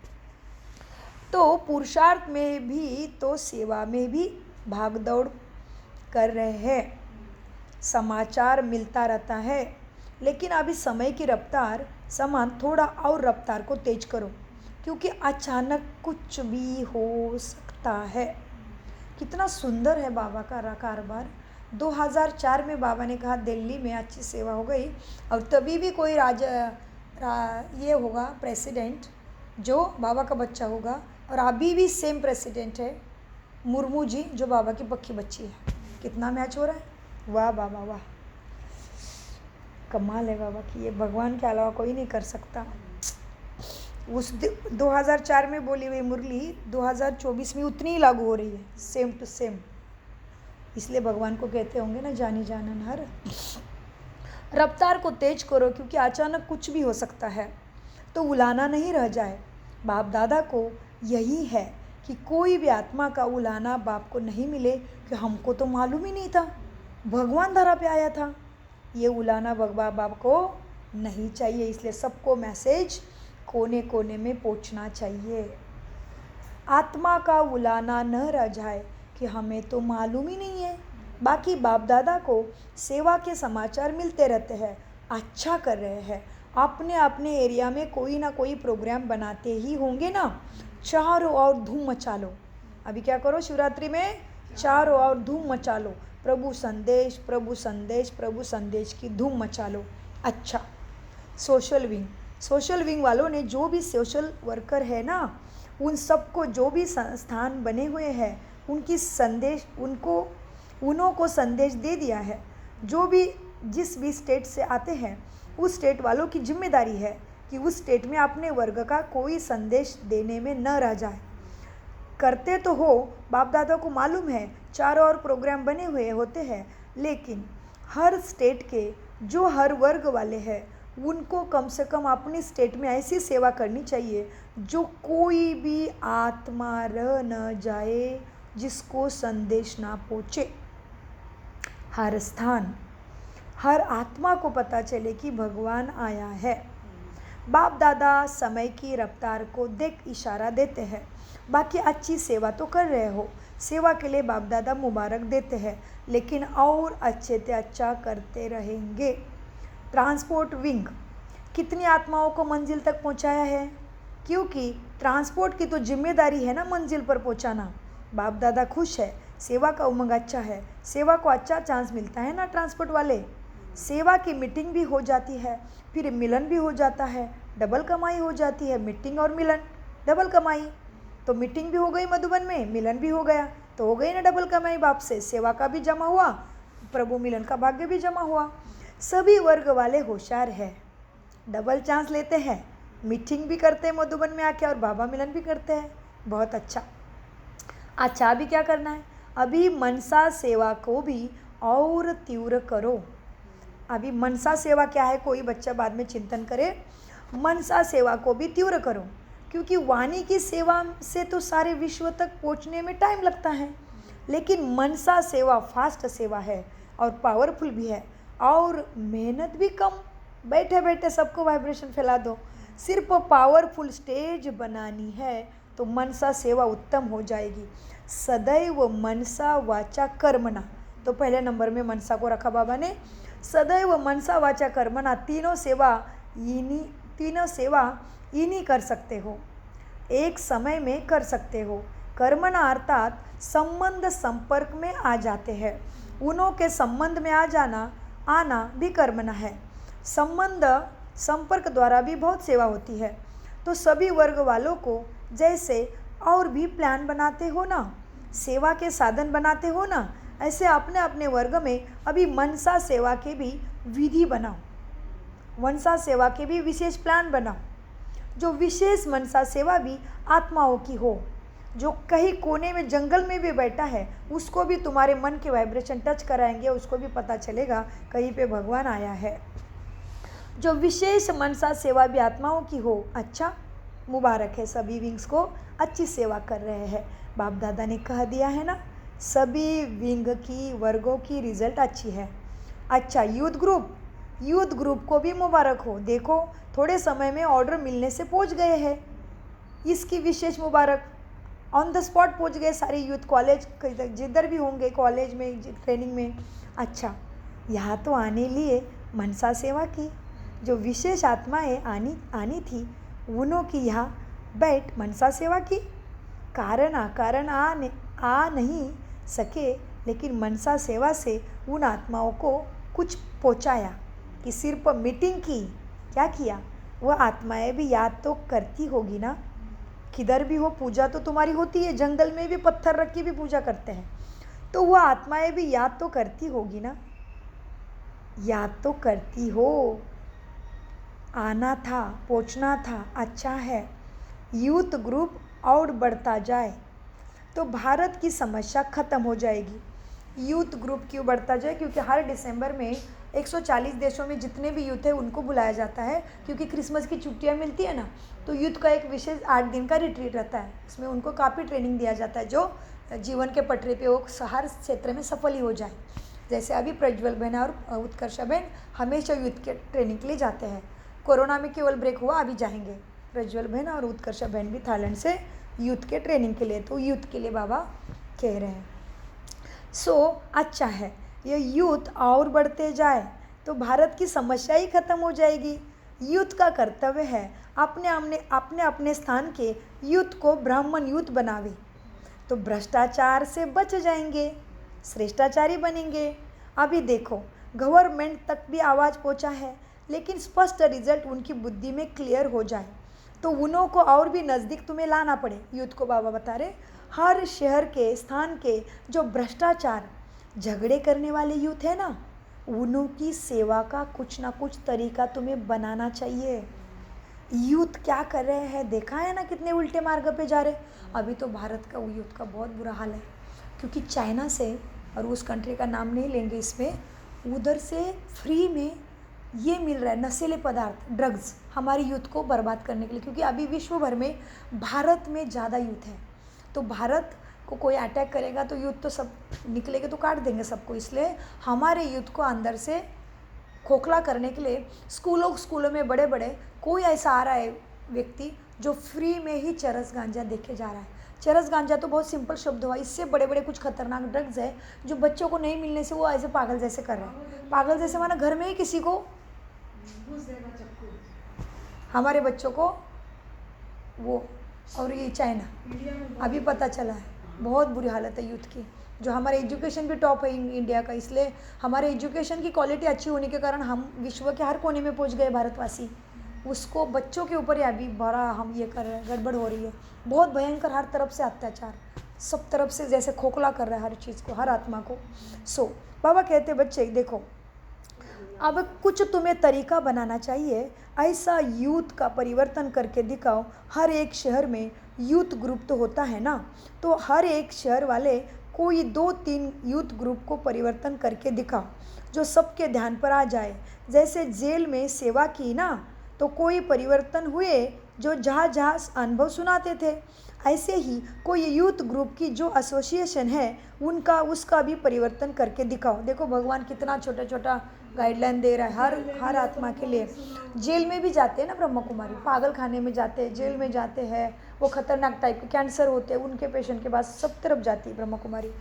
तो पुरुषार्थ में भी तो सेवा में भी भाग दौड़ कर रहे हैं। समाचार मिलता रहता है, लेकिन अभी समय की रफ्तार समान थोड़ा और रफ्तार को तेज करो, क्योंकि अचानक कुछ भी हो सकता है। कितना सुंदर है बाबा का कारोबार। 2004 में बाबा ने कहा दिल्ली में अच्छी सेवा हो गई, और तभी भी कोई ये होगा प्रेसिडेंट जो बाबा का बच्चा होगा, और अभी भी सेम प्रेसिडेंट है मुर्मू जी, जो बाबा की पक्की बच्ची है। कितना मैच हो रहा है, वाह बाबा वाह, कमाल है बाबा की। ये भगवान के अलावा कोई नहीं कर सकता। उस 2004 में बोली हुई मुरली 2024 में उतनी ही लागू हो रही है, सेम टू सेम। इसलिए भगवान को कहते होंगे ना जानी जानन हर। रफ्तार को तेज करो, क्योंकि अचानक कुछ भी हो सकता है, तो उलाना नहीं रह जाए। बाप दादा को यही है कि कोई भी आत्मा का उलाना बाप को नहीं मिले कि हमको तो मालूम ही नहीं था, भगवान धरा पे आया था। ये उलाना बाप को नहीं चाहिए। इसलिए सबको मैसेज कोने कोने में पहुंचना चाहिए। आत्मा का उलाना न रह जाए कि हमें तो मालूम ही नहीं है। बाकी बाप दादा को सेवा के समाचार मिलते रहते हैं, अच्छा कर रहे हैं। अपने अपने एरिया में कोई ना कोई प्रोग्राम बनाते ही होंगे ना। चारों ओर धूम मचा लो। अभी क्या करो शिवरात्रि में? चारों ओर धूम मचा लो। प्रभु संदेश प्रभु संदेश प्रभु संदेश की धूम मचा लो। अच्छा, सोशल विंग वालों ने जो भी सोशल वर्कर है ना, उन सबको जो भी संस्थान बने हुए हैं उन्हों को संदेश दे दिया है। जो भी जिस भी स्टेट से आते हैं उस स्टेट वालों की जिम्मेदारी है कि उस स्टेट में अपने वर्ग का कोई संदेश देने में न रह जाए। करते तो हो, बाप दादा को मालूम है चारों ओर प्रोग्राम बने हुए होते हैं, लेकिन हर स्टेट के जो हर वर्ग वाले हैं उनको कम से कम अपनी स्टेट में ऐसी सेवा करनी चाहिए जो कोई भी आत्मा रह न जाए जिसको संदेश ना पहुँचे। हर स्थान हर आत्मा को पता चले कि भगवान आया है। बाप दादा समय की रफ्तार को देख इशारा देते हैं। बाकी अच्छी सेवा तो कर रहे हो, सेवा के लिए बाप दादा मुबारक देते हैं, लेकिन और अच्छे से अच्छा करते रहेंगे। ट्रांसपोर्ट विंग कितनी आत्माओं को मंजिल तक पहुंचाया है, क्योंकि ट्रांसपोर्ट की तो जिम्मेदारी है ना मंजिल पर पहुंचाना। बाप दादा खुश है, सेवा का उमंग अच्छा है, सेवा को अच्छा चांस मिलता है ना। ट्रांसपोर्ट वाले सेवा की मीटिंग भी हो जाती है, फिर मिलन भी हो जाता है, डबल कमाई हो जाती है। मीटिंग और मिलन डबल कमाई। तो मीटिंग भी हो गई मधुबन में, मिलन भी हो गया, तो हो गई ना डबल कमाई। बाप से सेवा का भी जमा हुआ, प्रभु मिलन का भाग्य भी जमा हुआ। सभी वर्ग वाले होशियार हैं, डबल चांस लेते हैं, मीटिंग भी करते हैं मधुबन में आके और बाबा मिलन भी करते हैं। बहुत अच्छा। अच्छा, अभी क्या करना है? अभी मनसा सेवा को भी और तीव्र करो। अभी मनसा सेवा क्या है, कोई बच्चा बाद में चिंतन करे। मनसा सेवा को भी तीव्र करो, क्योंकि वाणी की सेवा से तो सारे विश्व तक पहुंचने में टाइम लगता है, लेकिन मनसा सेवा फास्ट सेवा है और पावरफुल भी है और मेहनत भी कम। बैठे बैठे सबको वाइब्रेशन फैला दो। सिर्फ पावरफुल स्टेज बनानी है तो मनसा सेवा उत्तम हो जाएगी। सदैव मनसा वाचा कर्मणा, तो पहले नंबर में मनसा को रखा बाबा ने। सदैव मनसा वाचा कर्मणा, तीनों सेवा इन्हीं कर सकते हो, एक समय में कर सकते हो। कर्मणा अर्थात संबंध संपर्क में आ जाते हैं, उन्हों के संबंध में आना भी कर्मणा है। संबंध संपर्क द्वारा भी बहुत सेवा होती है। तो सभी वर्ग वालों को जैसे और भी प्लान बनाते हो ना, सेवा के साधन बनाते हो ना, ऐसे अपने अपने वर्ग में अभी मनसा सेवा के भी विधि बनाओ, मनसा सेवा के भी विशेष प्लान बनाओ। जो विशेष मनसा सेवा भी आत्माओं की हो, जो कहीं कोने में जंगल में भी बैठा है उसको भी तुम्हारे मन के वाइब्रेशन टच कराएंगे, उसको भी पता चलेगा कहीं पे भगवान आया है। जो विशेष मनसा सेवा भी आत्माओं की हो, अच्छा मुबारक है, सभी विंग्स को अच्छी सेवा कर रहे हैं। बाप दादा ने कह दिया है ना, सभी विंग की वर्गों की रिजल्ट अच्छी है। अच्छा, यूथ ग्रुप को भी मुबारक हो। देखो थोड़े समय में ऑर्डर मिलने से पहुंच गए हैं, इसकी विशेष मुबारक। ऑन द स्पॉट पहुंच गए सारे यूथ, कॉलेज जिधर भी होंगे, कॉलेज में, ट्रेनिंग में। अच्छा, यहाँ तो आने लिए मनसा सेवा की, जो विशेष आत्माएं आनी थी उन्हों की यहाँ बैठ मनसा सेवा की। कारण आकारण आ नहीं सके, लेकिन मनसा सेवा से उन आत्माओं को कुछ पहुँचाया कि सिर्फ मीटिंग की, क्या किया? वह आत्माएं भी याद तो करती होगी ना, किधर भी हो पूजा तो तुम्हारी होती है, जंगल में भी पत्थर रख के भी पूजा करते हैं, तो वह आत्माएं भी याद तो करती होगी ना, याद तो करती हो। आना था, पहुंचना था, अच्छा है। यूथ ग्रुप और बढ़ता जाए तो भारत की समस्या खत्म हो जाएगी। यूथ ग्रुप क्यों बढ़ता जाए? क्योंकि हर दिसंबर में 140 देशों में जितने भी यूथ है उनको बुलाया जाता है, क्योंकि क्रिसमस की छुट्टियां मिलती है ना, तो यूथ का एक विशेष 8 दिन का रिट्रीट रहता है। इसमें उनको काफ़ी ट्रेनिंग दिया जाता है, जो जीवन के पटरी पे वो हर क्षेत्र में सफल ही हो जाए। जैसे अभी प्रज्वल बहन और उत्कर्षा बहन हमेशा यूथ के ट्रेनिंग के लिए जाते हैं। कोरोना में केवल ब्रेक हुआ, अभी जाएंगे प्रज्वल बहन और उत्कर्षा बहन भी थाईलैंड से यूथ के ट्रेनिंग के लिए। तो यूथ के लिए बाबा कह रहे हैं। अच्छा है, ये यूथ और बढ़ते जाए तो भारत की समस्या ही खत्म हो जाएगी। यूथ का कर्तव्य है अपने अपने स्थान के यूथ को ब्राह्मण यूथ बनावे, तो भ्रष्टाचार से बच जाएंगे, श्रेष्ठाचारी बनेंगे। अभी देखो गवर्नमेंट तक भी आवाज़ पहुंचा है, लेकिन स्पष्ट रिजल्ट उनकी बुद्धि में क्लियर हो जाए तो उन्हों को और भी नज़दीक तुम्हें लाना पड़े। यूथ को बाबा बता रहे, हर शहर के स्थान के जो भ्रष्टाचार झगड़े करने वाले यूथ है ना, उन्हों की सेवा का कुछ ना कुछ तरीका तुम्हें बनाना चाहिए। यूथ क्या कर रहे हैं देखा है ना, कितने उल्टे मार्ग पे जा रहे। अभी तो भारत का यूथ का बहुत बुरा हाल है, क्योंकि चाइना से, और उस कंट्री का नाम नहीं लेंगे इसमें, उधर से फ्री में ये मिल रहा है नशीले पदार्थ, ड्रग्स, हमारी यूथ को बर्बाद करने के लिए। क्योंकि अभी विश्व भर में भारत में ज़्यादा यूथ है, तो भारत को कोई अटैक करेगा तो यूथ तो सब निकलेंगे तो काट देंगे सबको। इसलिए हमारे यूथ को अंदर से खोखला करने के लिए स्कूलों में बड़े बड़े कोई ऐसा आ रहा है व्यक्ति जो फ्री में ही चरस गांजा देके जा रहा है। चरस गांजा तो बहुत सिंपल शब्द हुआ, इससे बड़े बड़े कुछ खतरनाक ड्रग्स है जो बच्चों को नहीं मिलने से वो ऐसे पागल जैसे कर रहे हैं। पागल जैसे माना घर में ही किसी को, हमारे बच्चों को वो, और ये चाइना अभी पता चला है, बहुत बुरी हालत है यूथ की। जो हमारे एजुकेशन भी टॉप है इंडिया का, इसलिए हमारे एजुकेशन की क्वालिटी अच्छी होने के कारण हम विश्व के हर कोने में पहुंच गए भारतवासी। उसको बच्चों के ऊपर ही अभी बड़ा हम ये कर रहे हैं, गड़बड़ हो रही है, बहुत भयंकर, हर तरफ से अत्याचार, सब तरफ से जैसे खोखला कर रहा है हर चीज़ को, हर आत्मा को। बाबा कहते बच्चे देखो, अब कुछ तुम्हें तरीका बनाना चाहिए, ऐसा यूथ का परिवर्तन करके दिखाओ। हर एक शहर में यूथ ग्रुप तो होता है ना, तो हर एक शहर वाले कोई 2-3 यूथ ग्रुप को परिवर्तन करके दिखाओ जो सबके ध्यान पर आ जाए। जैसे जेल में सेवा की ना, तो कोई परिवर्तन हुए जो जहाँ जहाँ अनुभव सुनाते थे। ऐसे ही कोई यूथ ग्रुप की जो एसोसिएशन है उनका उसका भी परिवर्तन करके दिखाओ। देखो भगवान कितना छोटा छोटा गाइडलाइन दे रहा है हर आत्मा के लिए। जेल में भी जाते हैं ना ब्रह्मा कुमारी, पागल खाने में जाते हैं, जेल में जाते हैं, वो खतरनाक टाइप के कैंसर होते हैं उनके पेशेंट के पास सब तरफ जाती है ब्रह्मा कुमारी।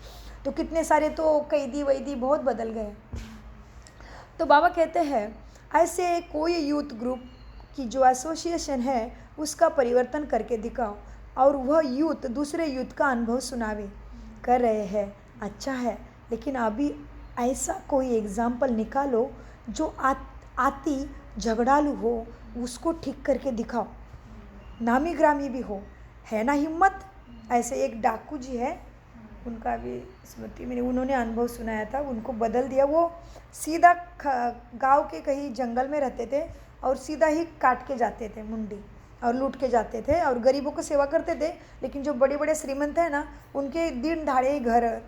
तो कितने सारे तो कैदी वैदी बहुत बदल गए। तो बाबा कहते हैं ऐसे कोई यूथ ग्रुप की जो एसोसिएशन है उसका परिवर्तन करके दिखाओ और वह यूथ दूसरे यूथ का अनुभव सुनावे। कर रहे हैं अच्छा है, लेकिन अभी ऐसा कोई एग्जाम्पल निकालो जो आती झगड़ालू हो, उसको ठीक करके दिखाओ, नामी ग्रामी भी हो, है ना हिम्मत। ऐसे एक डाकू जी है, उनका भी स्मृति में उन्होंने अनुभव सुनाया था, उनको बदल दिया। वो सीधा गांव के कहीं जंगल में रहते थे और सीधा ही काट के जाते थे मुंडी और लूट के जाते थे और गरीबों को सेवा करते थे। लेकिन जो बड़े बड़े श्रीमंत हैं ना, उनके दिन दहाड़े ही घर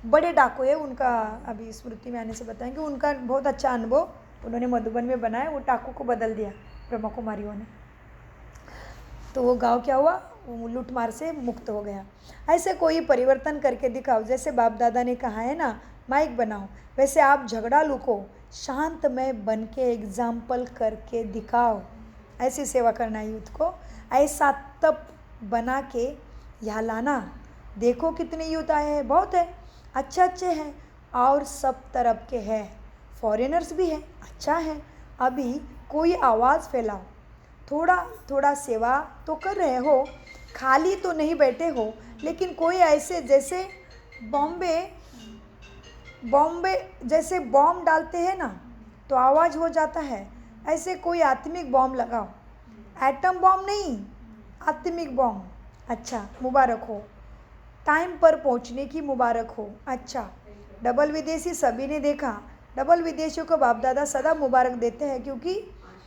बड़े डाकू है। उनका अभी स्मृति में आने से बताएंगे, उनका बहुत अच्छा अनुभव उन्होंने मधुबन में बनाया। वो डाकू को बदल दिया ब्रह्मा कुमारियों ने, तो वो गांव क्या हुआ, वो लूटमार से मुक्त हो गया। ऐसे कोई परिवर्तन करके दिखाओ। जैसे बाप दादा ने कहा है ना माइक बनाओ, वैसे आप झगड़ालू को शांतमय बन के एग्जाम्पल करके दिखाओ। ऐसी सेवा करना है यूथ को, ऐसा तप बना के यहाँ लाना। देखो कितने यूथ आए हैं, बहुत है, अच्छे हैं और सब तरफ के हैं, फॉरेनर्स भी हैं, अच्छा है। अभी कोई आवाज़ फैलाओ, थोड़ा थोड़ा सेवा तो कर रहे हो, खाली तो नहीं बैठे हो। लेकिन कोई ऐसे जैसे बॉम्बे जैसे बॉम्ब डालते हैं ना तो आवाज़ हो जाता है, ऐसे कोई आत्मिक बॉम्ब लगाओ। एटम बॉम्ब नहीं, आत्मिक बॉम्ब। अच्छा, मुबारक हो, टाइम पर पहुंचने की मुबारक हो। अच्छा, डबल विदेशी सभी ने देखा, डबल विदेशियों को बाप दादा सदा मुबारक देते हैं, क्योंकि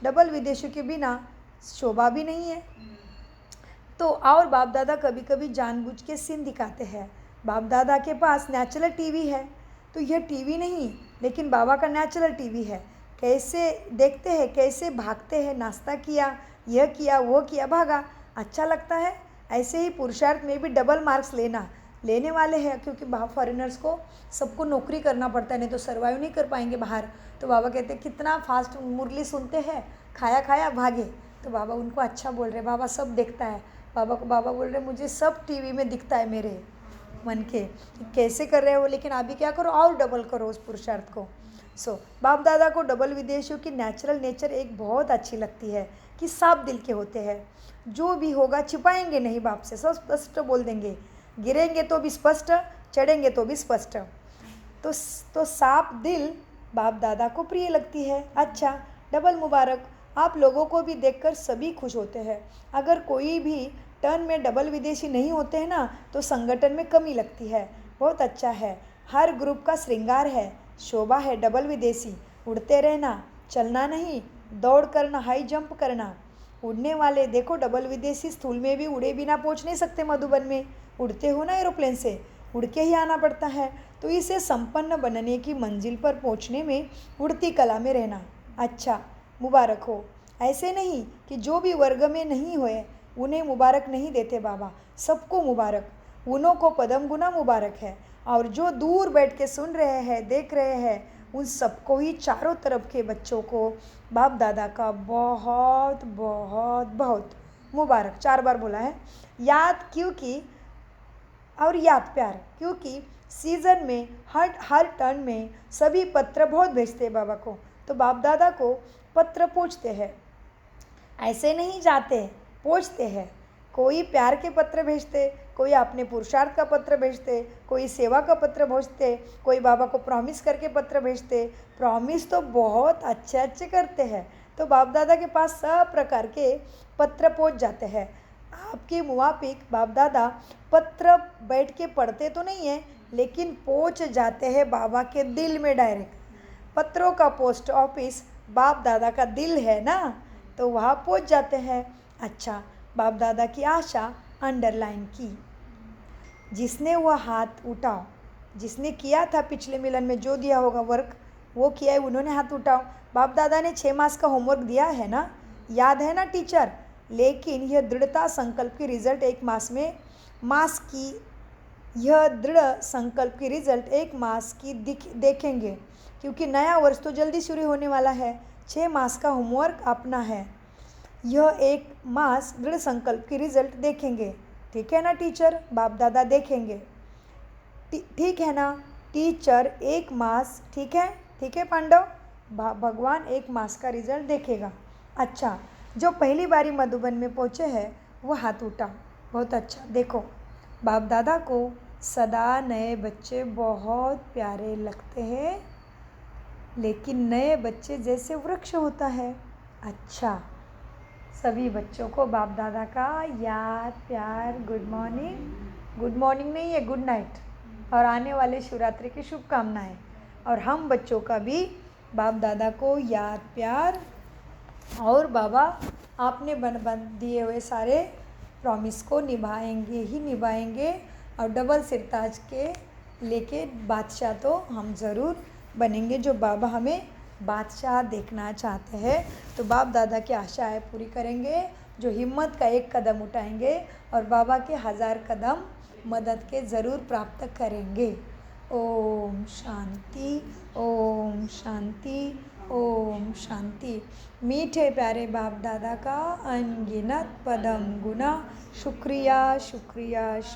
डबल विदेशियों के बिना शोभा भी नहीं है। तो और बाप दादा कभी कभी जानबूझ के सीन दिखाते हैं। बाप दादा के पास नेचुरल टीवी है, तो यह टीवी नहीं लेकिन बाबा का नेचुरल टीवी है। कैसे देखते हैं, कैसे भागते हैं, नाश्ता किया, यह किया, वो किया, भागा, अच्छा लगता है। ऐसे ही पुरुषार्थ में भी डबल मार्क्स लेने वाले हैं, क्योंकि बाहर फॉरेनर्स को सबको नौकरी करना पड़ता है, नहीं तो सर्वाइव नहीं कर पाएंगे बाहर। तो बाबा कहते हैं कितना फास्ट मुरली सुनते हैं, खाया खाया भागे। तो बाबा उनको अच्छा बोल रहे, बाबा सब देखता है। बाबा बोल रहे मुझे सब टीवी में दिखता है मेरे मन के, कैसे कर रहे हो, लेकिन अभी क्या करो और डबल करो उस पुरुषार्थ को। बाप दादा को डबल विदेशियों की नेचुरल नेचर एक बहुत अच्छी लगती है कि साफ दिल के होते हैं। जो भी होगा छिपाएंगे नहीं, बाप से सब स्पष्ट बोल देंगे, गिरेंगे तो भी स्पष्ट, चढ़ेंगे तो भी स्पष्ट। तो साफ दिल बाप दादा को प्रिय लगती है। अच्छा, डबल मुबारक, आप लोगों को भी देखकर सभी खुश होते हैं। अगर कोई भी टर्न में डबल विदेशी नहीं होते हैं ना, तो संगठन में कमी लगती है। बहुत अच्छा है, हर ग्रुप का श्रृंगार है, शोभा है डबल विदेशी। उड़ते रहना, चलना नहीं, दौड़ करना, हाई जंप करना। उड़ने वाले देखो, डबल विदेशी स्थूल में भी उड़े बिना पहुंच नहीं सकते मधुबन में। उड़ते हो ना एरोप्लेन से, उड़ के ही आना पड़ता है। तो इसे संपन्न बनने की मंजिल पर पहुंचने में उड़ती कला में रहना। अच्छा, मुबारक हो। ऐसे नहीं कि जो भी वर्ग में नहीं हुए उन्हें मुबारक नहीं देते बाबा, सबको मुबारक। उन्हों को पदम गुना मुबारक है, और जो दूर बैठ के सुन रहे हैं, देख रहे हैं, उन सबको ही चारों तरफ के बच्चों को बाप दादा का बहुत बहुत बहुत मुबारक। 4 बार बोला है याद, क्योंकि और याद प्यार, क्योंकि सीज़न में हर टर्न में सभी पत्र बहुत भेजते हैं बाबा को। तो बाप दादा को पत्र पूछते हैं, ऐसे नहीं जाते, पूछते हैं। कोई प्यार के पत्र भेजते, कोई अपने पुरुषार्थ का पत्र भेजते, कोई सेवा का पत्र भेजते, कोई बाबा को प्रॉमिस करके पत्र भेजते। प्रॉमिस तो बहुत अच्छे करते हैं। तो बाप दादा के पास सब प्रकार के पत्र पहुंच जाते हैं। आपके मुवाफिक बाप दादा पत्र बैठ के पढ़ते तो नहीं है, लेकिन पहुंच जाते हैं बाबा के दिल में डायरेक्ट। पत्रों का पोस्ट ऑफिस बाप दादा का दिल है ना, तो वहाँ पहुँच जाते हैं। अच्छा, बाप दादा की आशा अंडरलाइन की। जिसने वह हाथ उठाओ, जिसने किया था पिछले मिलन में जो दिया होगा वर्क, वो किया है, उन्होंने हाथ उठाओ। बाप दादा ने 6 मास का होमवर्क दिया है ना, याद है ना टीचर। लेकिन यह दृढ़ता संकल्प की रिजल्ट 1 मास में मास की यह दृढ़ संकल्प की रिजल्ट 1 मास की देखेंगे, क्योंकि नया वर्ष तो जल्दी शुरू होने वाला है। 6 मास का होमवर्क अपना है। यह 1 मास दृढ़ संकल्प की रिजल्ट देखेंगे। ठीक है ना टीचर, बाप दादा देखेंगे। ठीक है ना टीचर, 1 मास, ठीक है पांडव, भगवान 1 मास का रिजल्ट देखेगा। अच्छा, जो पहली बारी मधुबन में पहुँचे हैं वो हाथ उठा। बहुत अच्छा। देखो, बाप दादा को सदा नए बच्चे बहुत प्यारे लगते हैं, लेकिन नए बच्चे जैसे वृक्ष होता है। अच्छा, सभी बच्चों को बाप दादा का याद, प्यार, गुड मॉर्निंग नहीं है, गुड नाइट, और आने वाले शिवरात्रि की शुभकामनाएं। और हम बच्चों का भी बाप दादा को याद, प्यार, और बाबा आपने बन दिए हुए सारे प्रॉमिस को निभाएंगे ही निभाएंगे, और डबल सिरताज के लेके बादशाह तो हम ज़रूर बनेंगे, जो बाबा हमें बादशाह देखना चाहते हैं। तो बाप दादा की आशाएं पूरी करेंगे, जो हिम्मत का 1 कदम उठाएंगे और बाबा के 1000 कदम मदद के ज़रूर प्राप्त करेंगे। ओम शांति, ओम शांति, ओम शांति। मीठे प्यारे बाप दादा का अनगिनत पदम गुना शुक्रिया शुक्रिया शुक्रिया।